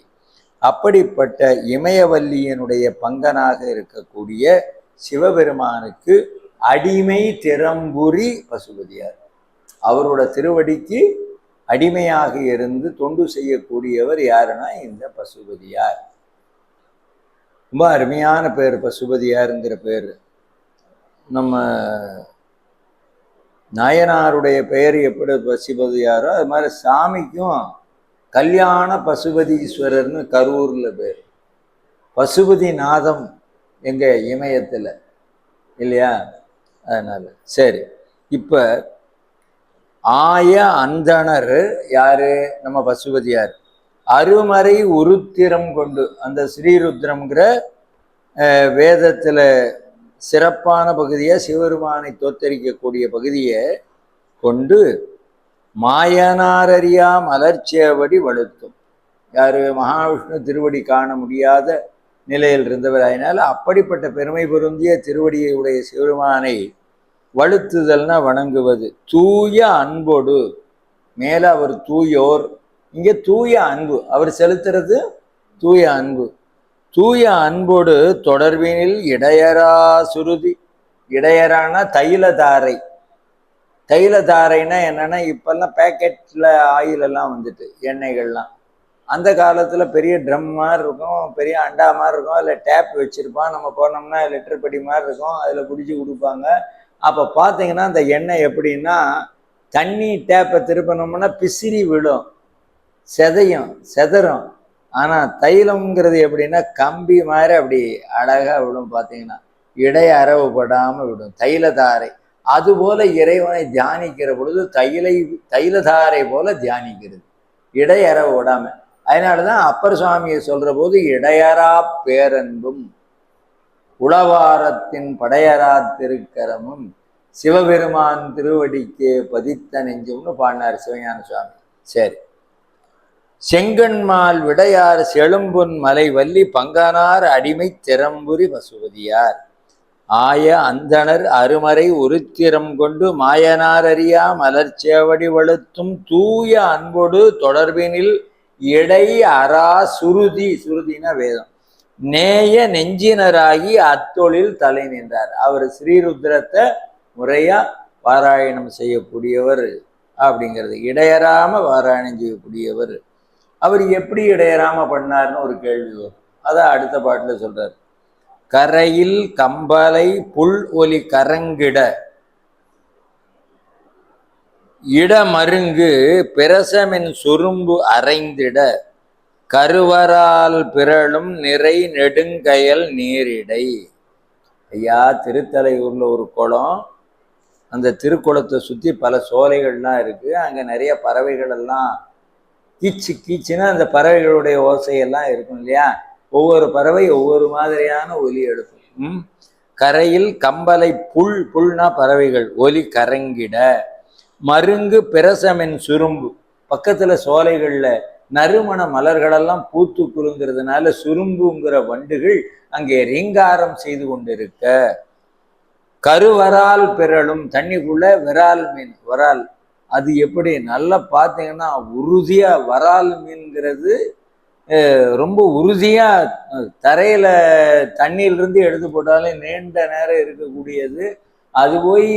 அப்படிப்பட்ட இமயவல்லியினுடைய பங்கனாக இருக்கக்கூடிய சிவபெருமானுக்கு அடிமை திறம்புரி பசுபதியார். அவரோட திருவடிக்கு அடிமையாக இருந்து தொண்டு செய்யக்கூடியவர் யாருன்னா இந்த பசுபதியார். ரொம்ப அருமையான பேர் பசுபதியாருங்கிற பேர். நம்ம நாயனாருடைய பெயர் எப்படி பசுபதியாரோ அது மாதிரி சாமிக்கும் கல்யாண பசுபதீஸ்வரர்னு கரூர்ல பேர். பசுபதி நாதம் எங்க இமயத்துல இல்லையா? அதனால சரி. இப்ப ஆய அந்தணர் யாரு? நம்ம பசுபதியார். அருமறை உருத்திரம் கொண்டு, அந்த ஸ்ரீருத்ரம்ங்கிற வேதத்துல சிறப்பான பகுதியை, சிவபெருமானை தோத்தரிக்கக்கூடிய பகுதியை கொண்டு மாயனாரறியா மலர்ச்சேவடி வழுத்தும். யாரு? மகாவிஷ்ணு திருவடி காண முடியாத நிலையில் இருந்தவர். அதனால அப்படிப்பட்ட பெருமை பொருந்திய திருவடியை உடைய சிவபெருமானை வழுத்துதல்னா வணங்குவது. தூய அன்போடு, மேல அவர் தூயோர், இங்க தூய அன்பு, அவர் செலுத்துறது தூய அன்பு. தூய அன்போடு தொடர்பினில் இடையரா சுருதி. இடையரான தைலதாரை. தைலதாரைன்னா என்னன்னா, இப்பெல்லாம் பேக்கெட்ல ஆயில் எல்லாம் வந்துட்டு, எண்ணெய்கள்லாம். அந்த காலத்துல பெரிய ட்ரம் மாதிரி இருக்கும், பெரிய அண்டா மாதிரி இருக்கும், அதுல டேப் வச்சிருப்பான். நம்ம போனோம்னா லிட்டர் படி மாதிரி இருக்கும், அதுல குடிச்சு கொடுப்பாங்க. அப்ப பாத்தீங்கன்னா அந்த எண்ணெய் எப்படின்னா, தண்ணி டேப்பை திருப்பினோம்னா பிசிறி விடும், செதறும். ஆனா தைலம்ங்கிறது எப்படின்னா கம்பி மாதிரி அப்படி அழகா விடும். பாத்தீங்கன்னா இடை அரவுப்படாம விடும். தைலதாரை. அதுபோல இறைவனை தியானிக்கிற பொழுது தைலதாரை போல தியானிக்கிறது, இடை அரவு விடாம. அதனாலதான் அப்பர் சுவாமியை சொல்ற போது இடையரா பேரன்பும் உளவாரத்தின் படையரா திருக்கரமும் சிவபெருமான் திருவடிக்கே பதித்த நெஞ்சும்னு பாடினார் சிவஞான சுவாமி. சரி. செங்கண்மால் விடையார் செழும்பொன் மலை வள்ளி பங்கனார் அடிமை திறம்புரி பசுபதியார். ஆய அந்தணர் அருமறை உருத்திரம் கொண்டு மாயனார் அறியா மலர்ச்சேவடி வழுத்தும் தூய அன்போடு தொடர்பினில் இடை அரா சுருதி. சுருதினா வேதம். நேய நெஞ்சினராகி அத்தொழில் தலை நின்றார். அவர் ஸ்ரீருத்ரத்தை முறையா பாராயணம் செய்யக்கூடியவர் அப்படிங்கிறது. இடையறாம பாராயணம் செய்யக்கூடியவர். அவர் எப்படி இடையறாம பண்ணார்னு ஒரு கேள்வி வரும். அதான் அடுத்த பாட்டுல சொல்றார். கரையில் கம்பலை புல் ஒலி கரங்கிட இடமருங்கு பிரசமின் சுரும்பு அரைந்திட கருவரால் பிறழும் நிறை நெடுங்கயல் நீரிடை. ஐயா, திருத்தலையூர்ல ஒரு குளம். அந்த திருக்குளத்தை சுற்றி பல சோலைகள்லாம் இருக்கு. அங்கே நிறைய பறவைகள் எல்லாம் கீச்சு கீச்சுன்னா அந்த பறவைகளுடைய ஓசையெல்லாம் இருக்கும் இல்லையா? ஒவ்வொரு பறவை ஒவ்வொரு மாதிரியான ஒலி எடுக்கும். கரையில் கம்பலை புல்னா பறவைகள் ஒலி கரங்கிட மருங்கு பிரசமின் சுரும்பு. பக்கத்துல சோலைகள்ல நறுமண மலர்களெல்லாம் பூத்து குலுங்கிறதுனால சுரும்புங்கிற வண்டுகள் அங்கே ரீங்காரம் செய்து கொண்டிருக்க கருவரால் பிறழும். தண்ணிக்குள்ள விரால் மீன், வரால். அது எப்படி நல்லா பார்த்தீங்கன்னா உறுதியா, வரால் மீன்கிறது ரொம்ப உறுதியா தரையில தண்ணியிலிருந்து எடுத்து போட்டாலே நீண்ட நேரம் இருக்கக்கூடியது. அது போய்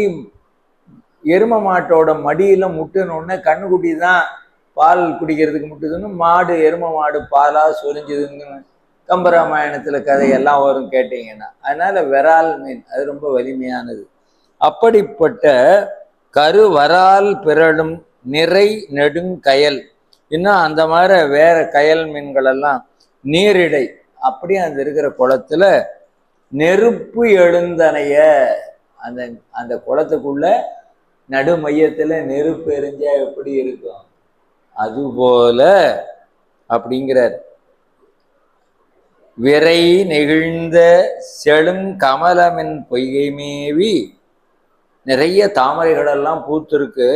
எரும மாட்டோட மடியில முட்டுனோடனே கண்ணுக்குட்டி தான் பால் குடிக்கிறதுக்கு முட்டுதுன்னு மாடு, எரும மாடு பாலா சொரிஞ்சுதுன்னு கம்பராமாயணத்துல கதையெல்லாம் வரும் கேட்டீங்கன்னா. அதனால விரால் மீன் அது ரொம்ப வலிமையானது. அப்படிப்பட்ட கருவரால் பிறழும் நிறை நெடுங்கயல். இன்னும் அந்த மாதிரி வேற கயல் மீன்கள் எல்லாம் நீரிடை. அப்படியே அந்த இருக்கிற குளத்துல நெருப்பு எழுந்தனைய. அந்த அந்த குளத்துக்குள்ள நடு மையத்துல நெருப்பு எரிஞ்சா எப்படி இருக்கும், அதுபோல அப்படிங்கிறார். விரை நெகிழ்ந்த செழுங்கமலமின் பொய்கை மேவி. நிறைய தாமரைகளெல்லாம் பூத்திருக்கு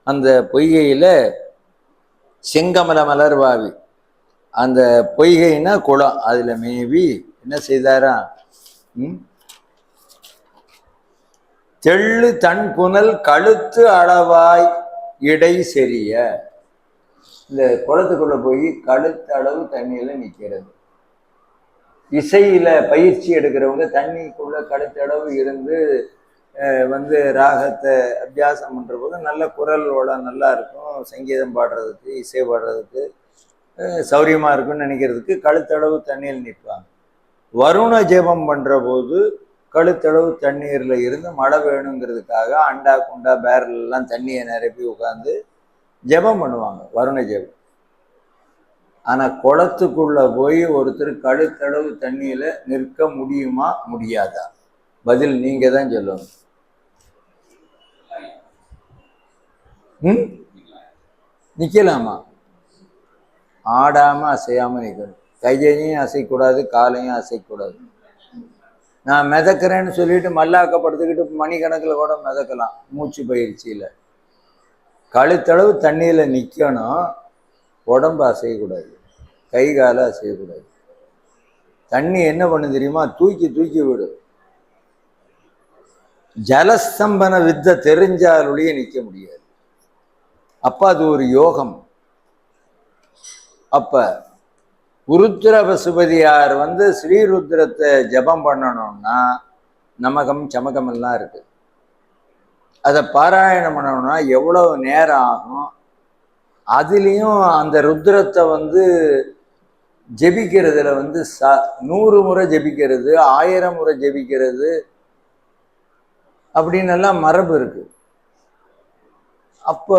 அந்த பொய்கையில. செங்கமல மலர்வாவி. அந்த பொய்கைன்னா குளம். அதுல மேவி என்ன செய்தாரா? தெள்ளு தன் புனல் கழுத்து அளவாய் இடை செறிய. இந்த குளத்துக்குள்ள போய் கழுத்து அளவு தண்ணியில நிக்கிறது. இசையில பயிற்சி எடுக்கிறவங்க தண்ணிக்குள்ள கழுத்து அளவு இருந்து வந்து ராகத்தை அபியாசம் பண்ணுற போது நல்ல குரல் வளம் நல்லா இருக்கும், சங்கீதம் பாடுறதுக்கு இசை பாடுறதுக்கு சௌரியமாக இருக்குன்னு நினைக்கிறதுக்கு கழுத்தளவு தண்ணியில் நிற்பாங்க. வருண ஜெபம் பண்ணுற போது கழுத்தளவு தண்ணீரில் இருந்து மழை வேணுங்கிறதுக்காக அண்டா குண்டா பேரல்லாம் தண்ணியை நிரப்பி உட்காந்து ஜெபம் பண்ணுவாங்க, வருண ஜெபம். ஆனால் குளத்துக்குள்ளே போய் ஒருத்தர் கழுத்தளவு தண்ணியில் நிற்க முடியுமா முடியாதா? பதில் நீங்கள் தான் சொல்லணும். நிற்கலாமா? ஆடாமல் அசையாமல் நிற்கணும். கையையும் அசைக்கூடாது, காலையும் அசைக்கூடாது. நான் மிதக்கிறேன்னு சொல்லிட்டு மல்லாக்கப்படுத்திக்கிட்டு மணிக்கணக்கில் கூட மிதக்கலாம் மூச்சு பயிற்சியில். கழுத்தளவு தண்ணியில் நிற்கணும், உடம்பு அசையக்கூடாது, கை காலை அசையக்கூடாது. தண்ணி என்ன பண்ணு தெரியுமா? தூக்கி தூக்கி விடு. ஜலஸ்தம்பன வித்தை தெரிஞ்சாலுடைய நிற்க முடியாது. அப்போ அது ஒரு யோகம். அப்போ உருத்திர பசுபதியார் வந்து ஸ்ரீருத்ரத்தை ஜபம் பண்ணணும்னா நமகம் சமகம் எல்லாம் இருக்கு. அதை பாராயணம் பண்ணணும்னா எவ்வளவு நேரம் ஆகும்? அதுலேயும் அந்த ருத்ரத்தை வந்து ஜெபிக்கிறதுல வந்து 100 முறை ஜெபிக்கிறது, 1000 முறை ஜெபிக்கிறது அப்படின்னு எல்லாம் மரபு இருக்கு. அப்போ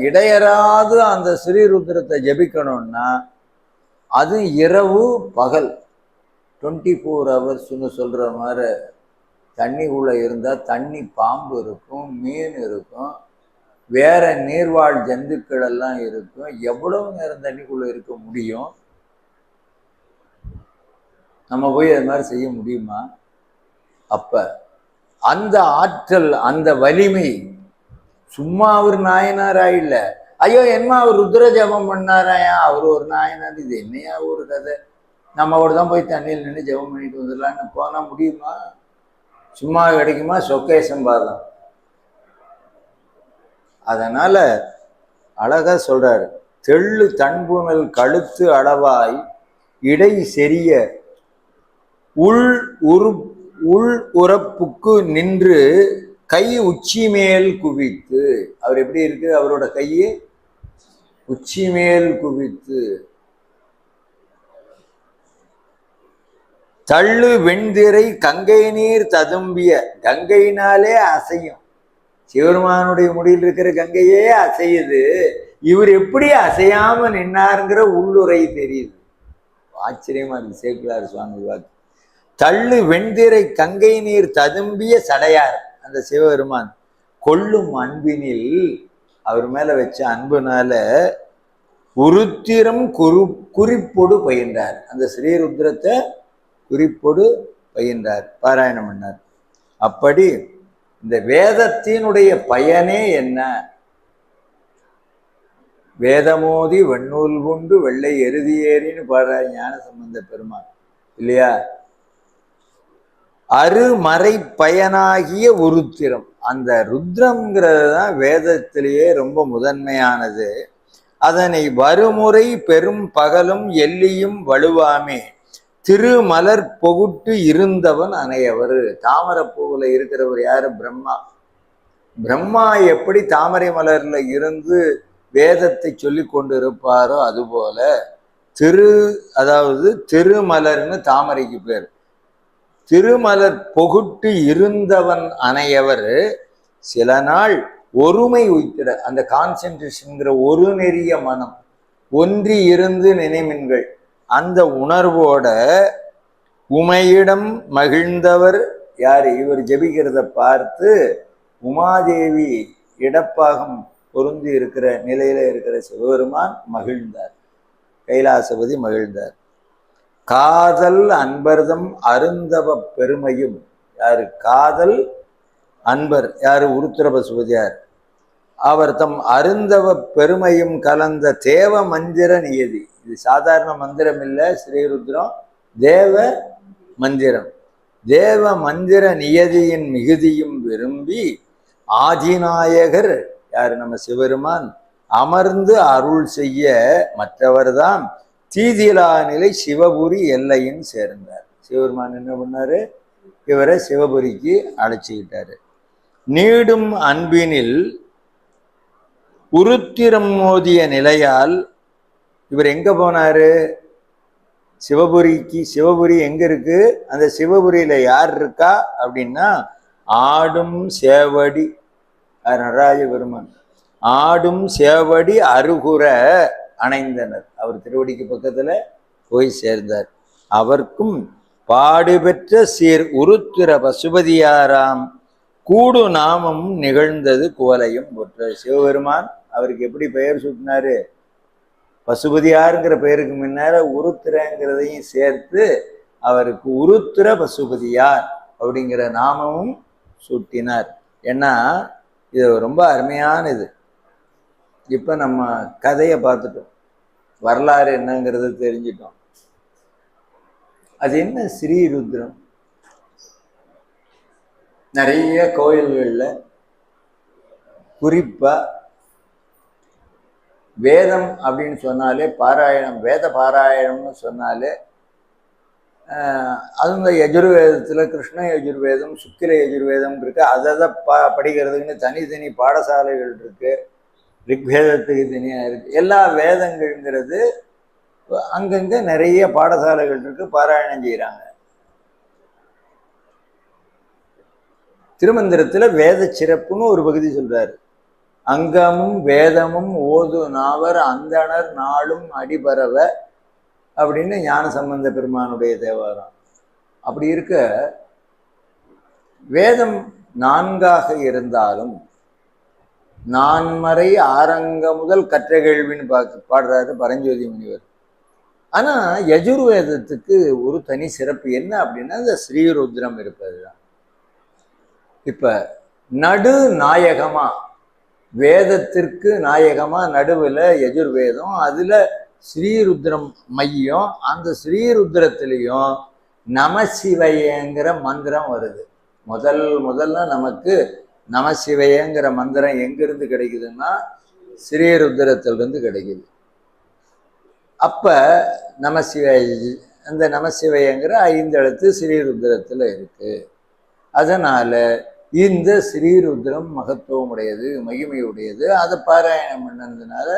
இடையறாது அந்த ஸ்ரீருத்ரத்தை ஜெபிக்கணும்னா அது இரவு பகல் 24 ஹவர்ஸ்ன்னு சொல்கிற மாதிரி தண்ணிக்குள்ளே இருந்தால் தண்ணி பாம்பு இருக்கும், மீன் இருக்கும், வேற நீர்வாழ் ஜந்துக்கள் எல்லாம் இருக்கும். எவ்வளவு நேரம் தண்ணிக்குள்ளே இருக்க முடியும்? நம்ம போய் அது மாதிரி செய்ய முடியுமா? அப்போ அந்த ஆற்றல், அந்த வலிமை சும்மா அவர் நாயனாரா இல்லை. ஐயோ என்னமா அவர் ருத்ர ஜபம் பண்ணாராயா, அவர் ஒரு நாயனார், இது என்னையா ஒரு கதை, நம்ம கூட தான் போய் தண்ணியில் நின்று ஜபம் பண்ணிட்டு வந்துடலான்னு போனால் முடியுமா? சும்மா கிடைக்குமா? சொக்கே சம்பாதம். அதனால அழகா சொல்றாரு, தெள்ளு தன்புணல் கழுத்து அளவாய் இடை செரிய உள் உறப்புக்கு நின்று கை உச்சி மேல் குவித்து. அவர் எப்படி இருக்கு? அவரோட கையை உச்சி மேல் குவித்து. தள்ளு வெண்திரை கங்கை நீர் ததும்பிய. கங்கையினாலே அசையும். சிவருமானுடைய முடியில் இருக்கிற கங்கையே அசையுது. இவர் எப்படி அசையாம நின்னாருங்கிற உள்ளுரை தெரியுது. ஆச்சரியமா இருக்கு சேக்கிழார் சுவாமி வாக்கு. தள்ளு வெண்திரை கங்கை நீர் ததும்பிய சடையார் அந்த சிவபெருமான் கொள்ளும் அன்பினில், அவர் மேல வச்ச அன்புனால உருத்திரம் குறிப்பொடு பயின்றார். அந்த ஸ்ரீருத்ரத்தை குறிப்பொடு பயின்றார், பாராயணம் பண்ணார். அப்படி இந்த வேதத்தினுடைய பயனே என்ன? வேதமோதி வெண்ணூல் கொண்டு வெள்ளை எருதியேறின்னு பாடுறார் ஞான சம்பந்த பெருமான் இல்லையா? அருமறை பயனாகிய உருத்திரம். அந்த ருத்ரம்ங்கிறது தான் வேதத்திலேயே ரொம்ப முதன்மையானது. அதனை வருமுறை பெரும் பகலும் எல்லியும் வலுவாமே திருமலர் பொகுட்டு இருந்தவன் அனையவர். தாமரைப்பூவில் இருக்கிறவர் யாரு? பிரம்மா. பிரம்மா எப்படி தாமரை மலர்ல இருந்து வேதத்தை சொல்லி கொண்டு இருப்பாரோ அதுபோல அதாவது திருமலர்னு தாமரைக்கு பேர். திருமலர் பொகுட்டு இருந்தவன் அனையவர் சில நாள் ஒருமை உய்த்திட. அந்த கான்சென்ட்ரேஷன்ங்கிற ஒரு நெறிய மனம் ஒன்றி இருந்து நினைமின்கள் அந்த உணர்வோட உமையிடம் மகிழ்ந்தவர் யாரு? இவர் ஜெபிக்கிறத பார்த்து உமாதேவி இடப்பாகம் பொருந்தி இருக்கிற நிலையில இருக்கிற சிவபெருமான் மகிழ்ந்தார், கைலாசபதி மகிழ்ந்தார். காதல் அன்பர்தம் அருந்தவ பெருமையும். யாரு காதல் அன்பர்? யாரு? உருத்திர பசுபதியார். அவர் தம் அருந்தவ பெருமையும் கலந்த தேவ மந்திர நியதி. இது சாதாரண மந்திரம் இல்லை, ஸ்ரீருத்ரம் தேவ மந்திரம். தேவ மந்திர நியதியின் மிகுதியும் விரும்பி ஆதிநாயகர் யாரு? நம்ம சிவபெருமான் அமர்ந்து அருள் செய்ய மற்றவர்தான் தீதிலா நிலை சிவபுரி எல்லையும் சேர்ந்தார். சிவபெருமான் என்ன பண்ணாரு? இவரை சிவபுரிக்கு அழைச்சிக்கிட்டாரு. நீடும் அன்பினில் உருத்திரம் மோதிய நிலையால் இவர் எங்க போனாரு? சிவபுரிக்கு. சிவபுரி எங்க இருக்கு? அந்த சிவபுரியில யார் இருக்கா அப்படின்னா ஆடும் சேவடி நடராஜ பெருமான். ஆடும் சேவடி அருகுற அணைந்தனர். அவர் திருவடிக்கு பக்கத்துல போய் சேர்ந்தார். அவர்க்கும் பாடுபெற்ற சீர் உருத்திர பசுபதியாராம் கூடு நாமம் நிகழ்ந்தது குவலையும் ஒற்ற. சிவபெருமான் அவருக்கு எப்படி பெயர் சூட்டினாரு? பசுபதியாருங்கிற பெயருக்கு முன்னால உருத்திரங்கிறதையும் சேர்த்து அவருக்கு உருத்திர பசுபதியார் அப்படிங்கிற நாமமும் சூட்டினார். ஏன்னா இது ரொம்ப அருமையான இது. இப்ப நம்ம கதையை பார்த்துட்டோம், வரலாறு என்னங்கிறது தெரிஞ்சிட்டோம். அது என்ன ஸ்ரீருத்ரம்? நிறைய கோயில்கள்ல குறிப்பா வேதம் அப்படின்னு சொன்னாலே பாராயணம், வேத பாராயணம்னு சொன்னாலே அது இந்த யஜுர்வேதத்துல கிருஷ்ண யஜுர்வேதம், சுக்கிர யஜுர்வேதம் இருக்கு. அதை படிக்கிறதுக்குன்னு தனித்தனி பாடசாலைகள் இருக்கு. ரிக்வேதத்துக்கு தனியா இருக்கு. எல்லா வேதங்கள்ங்கிறது அங்கங்க நிறைய பாடசாலைகள் இருக்கு, பாராயணம் செய்யறாங்க. திருமந்திரத்துல வேத சிறப்புன்னு ஒரு பகுதி சொல்றாரு. அங்கமும் வேதமும் ஓது நாவர் அந்தணர் நாளும் அடிபரவ அப்படின்னு ஞான சம்பந்த பெருமானுடைய தேவாரம். அப்படி இருக்க வேதம் 4ஆக இருந்தாலும் நான்மறை ஆரங்க முதல் கற்ற கேள்வின்னு பாடுறாரு பரஞ்சோதி முனிவர். ஆனா யஜுர்வேதத்துக்கு ஒரு தனி சிறப்பு என்ன அப்படின்னா இந்த ஸ்ரீருத்ரம் இருப்பதுதான். இப்ப நடு நாயகமா, வேதத்திற்கு நாயகமா நடுவுல யஜுர்வேதம், அதுல ஸ்ரீருத்ரம் மையம். அந்த ஸ்ரீருத்ரத்திலையும் நமசிவயங்கிற மந்திரம் வருது. முதல்ல நமக்கு நமசிவயங்கிற மந்திரம் எங்கிருந்து கிடைக்குதுன்னா ஸ்ரீருத்ரத்திலிருந்து கிடைக்குது. அப்ப நமசிவய, அந்த நமசிவயங்கிற 5 எழுத்து ஸ்ரீருத்ரத்துல இருக்கு. அதனால இந்த ஸ்ரீருத்ரம் மகத்துவம் உடையது, மகிமையுடையது. அதை பாராயணம் பண்ணதுனால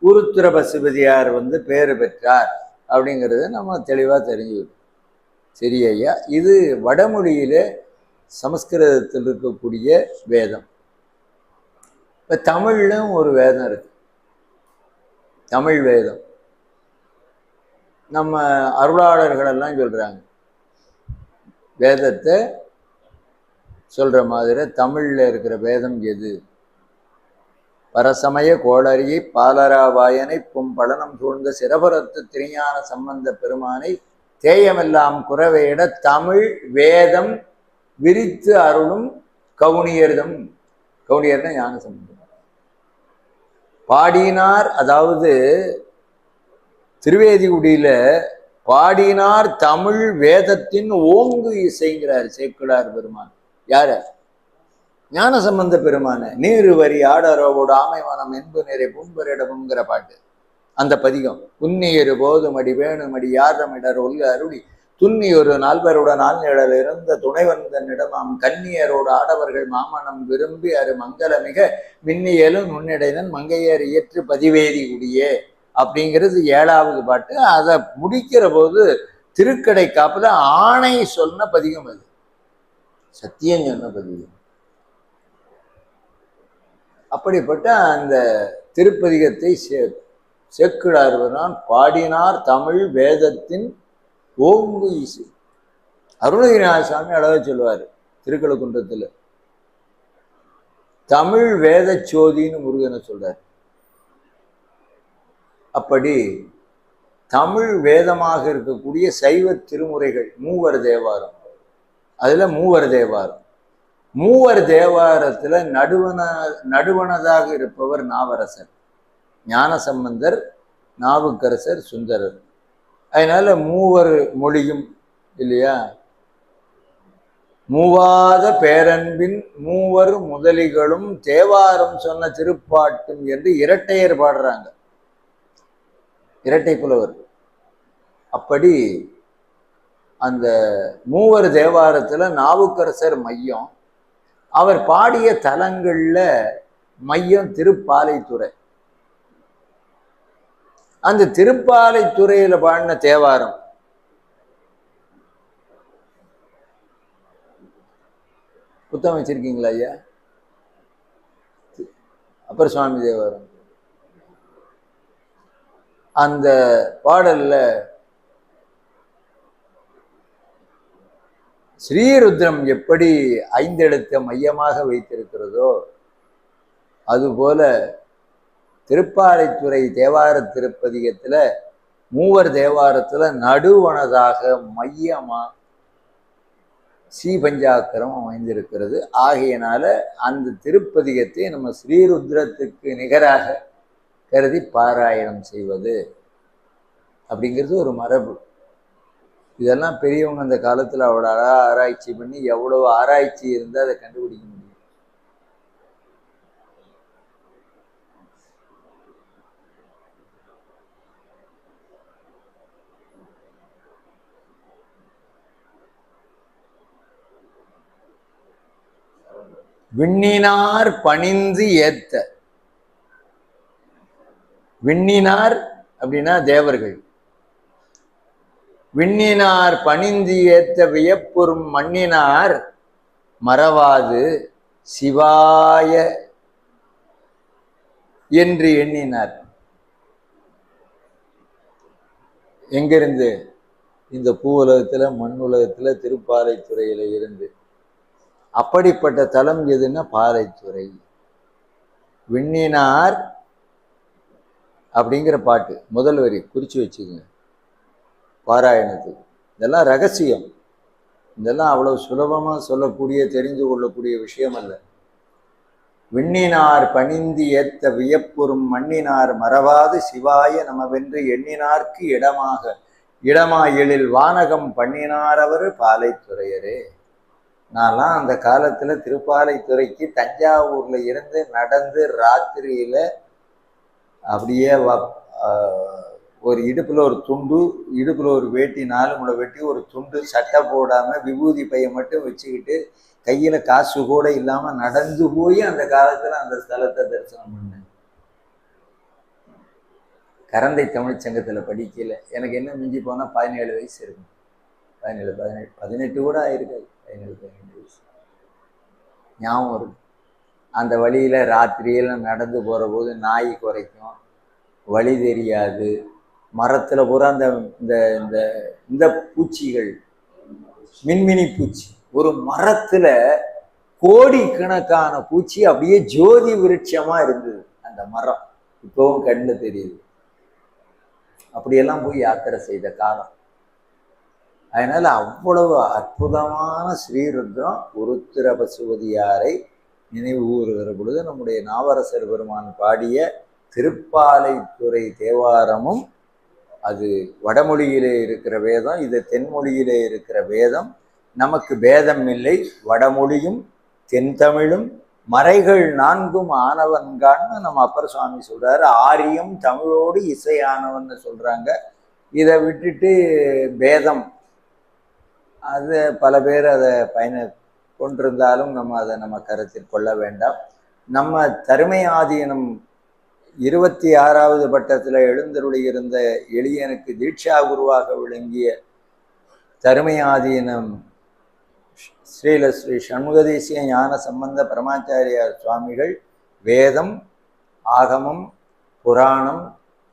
உருத்திர பசுபதியார் பேறு பெற்றார் அப்படிங்கிறத நம்ம தெளிவா தெரிஞ்சுக்கிட்டோம். சரி ஐயா, இது வடமொழியிலே சமஸ்கிருதத்தில் இருக்கக்கூடிய வேதம். இப்ப தமிழ்லும் ஒரு வேதம் இருக்கு, தமிழ் வேதம். நம்ம அருளாளர்கள் எல்லாம் சொல்றாங்க, வேதத்தை சொல்ற மாதிரி தமிழ்ல இருக்கிற வேதம் எது? பரசமய கோளரியை பாலராவாயனை பொம்பளனம் சூழ்ந்த சிரபுரத்து திருஞான சம்பந்த பெருமானை தேயமெல்லாம் குறவையிட தமிழ் வேதம் விரித்து அருளும் கவுனியர்தம். கவுனியர்னா ஞான சம்பந்தம் பாடினார். அதாவது திருவேதிகுடியில பாடினார் தமிழ் வேதத்தின் ஓங்கு இசைங்கிறார் சேக்கிழார் பெருமான். யாரு? ஞான சம்பந்த பெருமான. நீரு வரி ஆடரோவோடு ஆமை மனம் என்பு நிறை பும்பரிடமுங்கிற பாட்டு, அந்த பதிகம். உன்னியரு போதுமடி வேணுமடி யாரமிடர் ஒல்ல அருளி துன்னியொரு நால்வருடன் ஆழ்நிழல் இருந்த துணைவந்தனிடமாம் கன்னியரோடு ஆடவர்கள் மாமனம் விரும்பி அரு மங்களமிக மின்னியலும் நுண்ணிடைதன் மங்கையர் இயற்று பதிவேதி குடியே அப்படிங்கிறது 7வது பாட்டு. அதை முடிக்கிற போது திருக்கடை காப்புல ஆணை சொன்ன பதிகம், அது சத்தியம் சொன்ன பதிகம். அப்படிப்பட்ட அந்த திருப்பதிகத்தை சேக்கிழார் பாடினார் தமிழ் வேதத்தின் ஓங்கு இசை. அருணகிரிநாத சாமி அழகா சொல்லுவார் திருக்கழுக்குன்றத்துல, தமிழ் வேத சோதின்னு முருகனை சொல்றார். அப்படி தமிழ் வேதமாக இருக்கக்கூடிய சைவ திருமுறைகள் 3 தேவாரம். அதுல 3 தேவாரம். 3 தேவாரத்துல நடுவனதாக இருப்பவர் நாவரசர், ஞானசம்பந்தர், நாவுக்கரசர், சுந்தரர். அதனால 3 மொழியும் இல்லையா, மூவாத பேரன்பின் 3 முதலிகளும் தேவாரம் சொன்ன திருப்பாட்டும் என்று இரட்டையர் பாடுறாங்க, இரட்டை புலவர். அப்படி அந்த 3 தேவாரத்துல நாவுக்கரசர் மையம், அவர் பாடிய தலங்கள்ல மையம் திருப்பாலைத்துறை. அந்த திருப்பாலைத்துறையில பாடின தேவாரம் புத்தகம் வச்சிருக்கீங்களா ஐயா? அப்பர் சுவாமி தேவாரம். அந்த பாடல்ல ஸ்ரீருத்ரம் எப்படி ஐந்தெழுத்தை மையமாக வைத்திருக்கிறதோ அதுபோல திருப்பாலைத்துறை தேவார திருப்பதிகத்துல மூவர் தேவாரத்துல நடுவனதாக மையமா ஸ்ரீபஞ்சாக்கரம் அமைந்திருக்கிறது. ஆகையினால அந்த திருப்பதிகத்தை நம்ம ஸ்ரீருத்ரத்துக்கு நிகராக கருதி பாராயணம் செய்வது அப்படிங்கிறது ஒரு மரபு. இதெல்லாம் பெரியவங்க அந்த காலத்துல அவ்வளோ ஆராய்ச்சி பண்ணி எவ்வளவு ஆராய்ச்சி இருந்தால் அதை கண்டுபிடிக்க முடியும். விண்ணினார் பணிந்து ஏத்த. விண்ணினார் அப்படின்னா தேவர்கள். விண்ணினார் பணிந்து ஏத்த வியப்புறும் மண்ணினார் மறவாது சிவாய என்று எண்ணினார். எங்கிருந்து? இந்த பூ உலகத்துல மண் உலகத்துல திருப்பாலைத்துறையில இருந்து. அப்படிப்பட்ட தலம் எதுன்னா பாலைத்துறை. விண்ணினார் அப்படிங்கிற பாட்டு முதல் வரி குறிச்சு வச்சுக்கோங்க பாராயணத்துக்கு. இதெல்லாம் ரகசியம். இதெல்லாம் அவ்வளவு சுலபமா சொல்லக்கூடிய தெரிந்து கொள்ளக்கூடிய விஷயம் அல்ல. விண்ணினார் பணிந்து ஏத்த வியப்புறும் மண்ணினார் மறவாது சிவாய நமவென்று எண்ணினார்க்கு இடமாயலில் வானகம் பண்ணினார் அவர் பாலைத்துறையரே. நான்லாம் அந்த காலத்துல திருப்பாலைத்துறைக்கு தஞ்சாவூர்ல இருந்து நடந்து ராத்திரியில அப்படியே ஒரு இடுப்புல ஒரு துண்டு, இடுப்புல ஒரு வேட்டி, 4 முளை வெட்டி, ஒரு துண்டு, சட்டை போடாம விபூதி பையை மட்டும் வச்சுக்கிட்டு கையில காசு கூட இல்லாம நடந்து போய் அந்த காலத்துல அந்த ஸ்தலத்தை தரிசனம் பண்ணேன். கரந்தை தமிழ்ச்சங்கத்துல படிக்கல. எனக்கு என்ன மிஞ்சி போனா 17 வயசு இருக்கும். 17, 18 கூட ஆயிருக்காது. 17, 18 வயசு ஞாபகம் இருக்கு. அந்த வழியில ராத்திரியில நடந்து போற போது நாய் குறைக்கும், வழி தெரியாது. மரத்துல பூரா இந்த பூச்சிகள், மின்மினி பூச்சி, ஒரு மரத்துல கோடிக்கணக்கான பூச்சி அப்படியே ஜோதி விருட்சமா இருந்தது அந்த மரம். இப்பவும் கண்ணுல தெரியுது. அப்படியெல்லாம் போய் யாத்திரை செய்த காலம். அதனால அவ்வளவு அற்புதமான ஸ்ரீருத்ரம் உருத்திர பசுபதியாரை நினைவு கூறுகிற பொழுது நம்முடைய நாவரசர் பெருமான் பாடிய திருப்பாலைத்துறை தேவாரமும், அது வடமொழியிலே இருக்கிற வேதம், இது தென்மொழியிலே இருக்கிற வேதம். நமக்கு பேதம் இல்லை. வடமொழியும் தென்தமிழும் மறைகள் 4 ஆனவன்கான்னு நம்ம அப்பர் சுவாமி சொல்றாரு. ஆரியம் தமிழோடு இசையானவன்னு சொல்றாங்க. இதை விட்டுட்டு பேதம், அது பல பேர் அதை கொண்டிருந்தாலும் நம்ம கருத்தில் கொள்ள வேண்டாம். நம்ம தருமை ஆதீனம் 26வது பட்டத்தில் எழுந்தருளி இருந்த எளியனுக்கு தீட்சா குருவாக விளங்கிய தருமை ஆதீனம் ஸ்ரீல ஸ்ரீ சண்முகதேசிய ஞான சம்பந்த பரமாச்சாரியார் சுவாமிகள் வேதம், ஆகமம், புராணம்,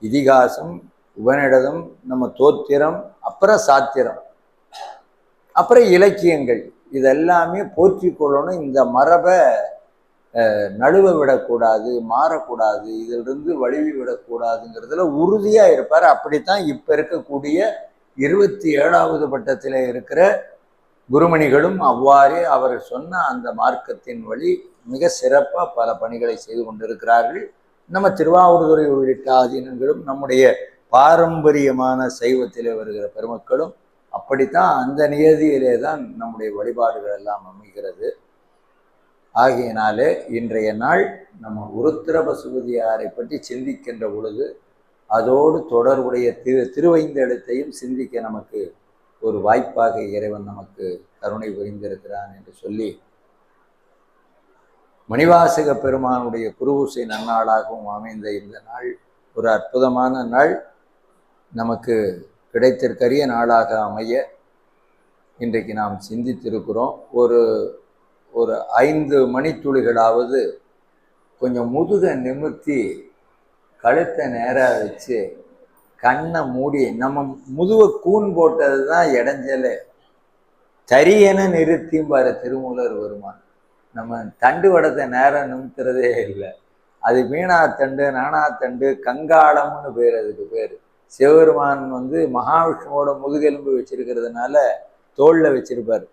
இதிகாசம், உபநிடதம், நம்ம தோத்திரம், அப்புறம் சாத்திரம், அப்புறம் இலக்கியங்கள், இதெல்லாமே போற்றி கொள்ளணும். இந்த மரபை நழுவ விடக்கூடாது, மாறக்கூடாது, இதிலிருந்து வழுவி விடக்கூடாதுங்கிறதுல உறுதியா இருப்பார். அப்படித்தான் இப்ப இருக்கக்கூடிய 27வது பட்டத்தில் இருக்கிற குருமணிகளும் அவ்வாறே அவர் சொன்ன அந்த மார்க்கத்தின் வழி மிக சிறப்பாக பல பணிகளை செய்து கொண்டிருக்கிறார்கள். நம்ம திருவாவூர்துறை உள்ளிட்ட ஆதீனங்களும் நம்முடைய பாரம்பரியமான சைவத்திலே வருகிற பெருமக்களும் அப்படித்தான் அந்த நியதியிலே தான் நம்முடைய வழிபாடுகள் எல்லாம் அமைகிறது. ஆகையினாலே இன்றைய நாள் நம்ம உருத்திர பசுபதியாரை பற்றி சிந்திக்கின்ற பொழுது அதோடு தொடர்புடைய திருவைந்தெழுத்தையும் சிந்திக்க நமக்கு ஒரு வாய்ப்பாக இறைவன் நமக்கு கருணை புரிந்திருக்கிறான் என்று சொல்லி மணிவாசக பெருமானுடைய குருபூசை நன்னாளாகவும் அமைந்த இந்த நாள் ஒரு அற்புதமான நாள். நமக்கு கிடைத்திருக்கரிய நாளாக அமைய இன்றைக்கு நாம் சிந்தித்திருக்கிறோம். ஒரு ஒரு 5 மணித்துளிகளாவது கொஞ்சம் முதுக நிமிர்த்தி கழுத்தை நேராக வச்சு கண்ணை மூடி, நம்ம முதுவை கூன் போட்டது தான் இடைஞ்சலே, சரியென நிறுத்திம்பாரு திருமூலர் வருமான். நம்ம தண்டு வடத்தை நேரம் நிமித்துறதே இல்லை. அது மீனாத்தண்டு, நாணாத்தண்டு, கங்காளம்னு பேர். அதுக்கு பேர் சிவபெருமான் மகாவிஷ்ணுவோட முதுகெலும்பு வச்சிருக்கிறதுனால தோளில் வச்சிருப்பார்.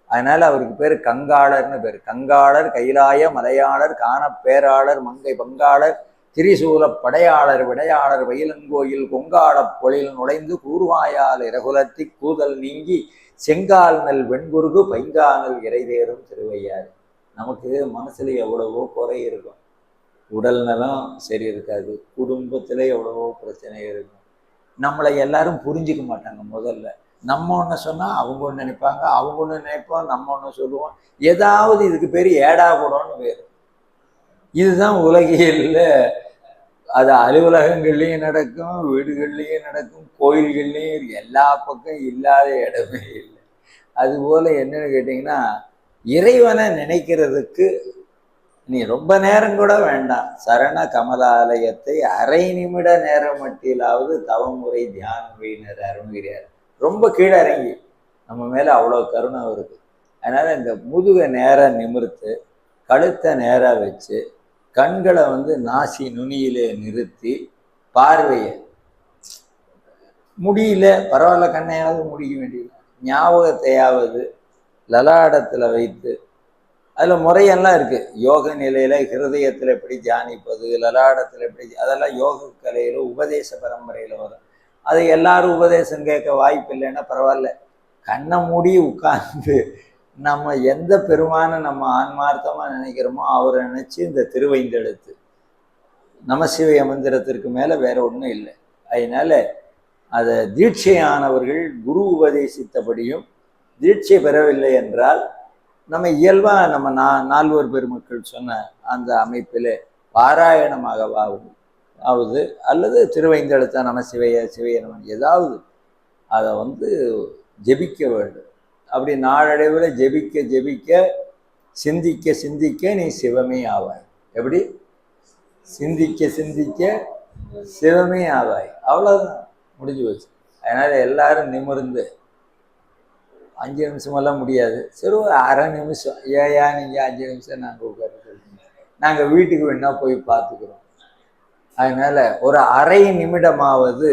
அதனால அவருக்கு பேர் கங்காளர்னு பேர். கங்காளர், கைலாய மலையாளர், காண பேராளர், மங்கை பங்காளர், திரிசூல படையாளர், விடையாளர், வயலங்கோயில் கொங்காளப் பொழில் நுழைந்து கூர்வாயால் இரகுலத்தி கூதல் நீங்கி செங்கால் நல் வெண்குருகு பைங்கானல் இறைதேறும் திருவையாறு. நமக்கு மனசுல எவ்வளவோ குறை இருக்கும், உடல் நலம் சரி இருக்காது, குடும்பத்துல எவ்வளவோ பிரச்சனை இருக்கும். நம்மளை எல்லாரும் புரிஞ்சுக்க மாட்டாங்க. முதல்ல நம்ம ஒன்று சொன்னால் அவங்க ஒன்று நினைப்பாங்க, அவங்க ஒன்று நினைப்போம், நம்ம ஒன்று சொல்லுவோம். ஏதாவது இதுக்கு பேர் ஏடா கூடன்னு பேர். இதுதான் உலகியல்ல. அது அலுவலகங்கள்லையும் நடக்கும், வீடுகள்லையும் நடக்கும், கோயில்கள்லையும், எல்லா பக்கம் இல்லாத இடமே இல்லை. அதுபோல் என்னன்னு கேட்டிங்கன்னா, இறைவனை நினைக்கிறதுக்கு நீ ரொம்ப நேரம் கூட வேண்டாம். சரண கமலாலயத்தை அரை நிமிட நேரம் மட்டிலாவது தவமுறை தியானம் வீணர் அருணுகிறார். ரொம்ப கீழே இறங்கி நம்ம மேலே அவ்வளோ கருணை வருது. அதனால் இந்த முதுகை நேராக நிமிர்த்து, கழுத்தை நேராக வச்சு, கண்களை நாசி நுனியிலே நிறுத்தி, பார்வையை முடியல பரவாயில்ல, கண்ணையாவது முடிக்க வேண்டியது, ஞாபகத்தையாவது லலாடத்தில் வைத்து, அதில் முறையெல்லாம் இருக்குது. யோக நிலையில் ஹிருதயத்தில் எப்படி தியானிப்பது, லலாடத்தில் எப்படி, அதெல்லாம் யோக கலையில் உபதேச பரம்பரையில் வரும். அதை எல்லாரும் உபதேசம் கேட்க வாய்ப்பு இல்லைன்னா பரவாயில்ல, கண்ணை மூடி உட்கார்ந்து நம்ம எந்த பெருமானை நம்ம ஆன்மார்த்தமாக நினைக்கிறோமோ அவரை நினச்சி இந்த திருவைந்தெழுத்து நமசிவய மந்திரத்திற்கு மேலே வேற ஒன்றும் இல்லை. அதனால அதை தீட்சையானவர்கள் குரு உபதேசித்தபடியும், தீட்சை பெறவில்லை என்றால் நம்ம இயல்பாக நம்ம நால்வர் பெருமக்கள் சொன்ன அந்த அமைப்பில் பாராயணமாகவாவது அல்லது திருவைந்தெழுத்த நம சிவைய சிவைய நம ஏதாவது அதை ஜெபிக்க வேண்டும். அப்படி நாளடைவில் ஜெபிக்க ஜெபிக்க, சிந்திக்க சிந்திக்க நீ சிவமே ஆவாய். எப்படி? சிந்திக்க சிந்திக்க சிவமே ஆவாய். அவ்வளோதான், முடிஞ்சு போச்சு. அதனால் எல்லாரும் நிமிர்ந்து 5 நிமிஷமெல்லாம் முடியாது, சரி ஒரு அரை நிமிஷம். ஏயா நீங்கள் 5 நிமிஷம் நாங்கள் உட்கார சொல்லுங்க, நாங்கள் வீட்டுக்கு வேணா போய் பார்த்துக்கிறோம். அதனால் ஒரு அரை நிமிடமாவது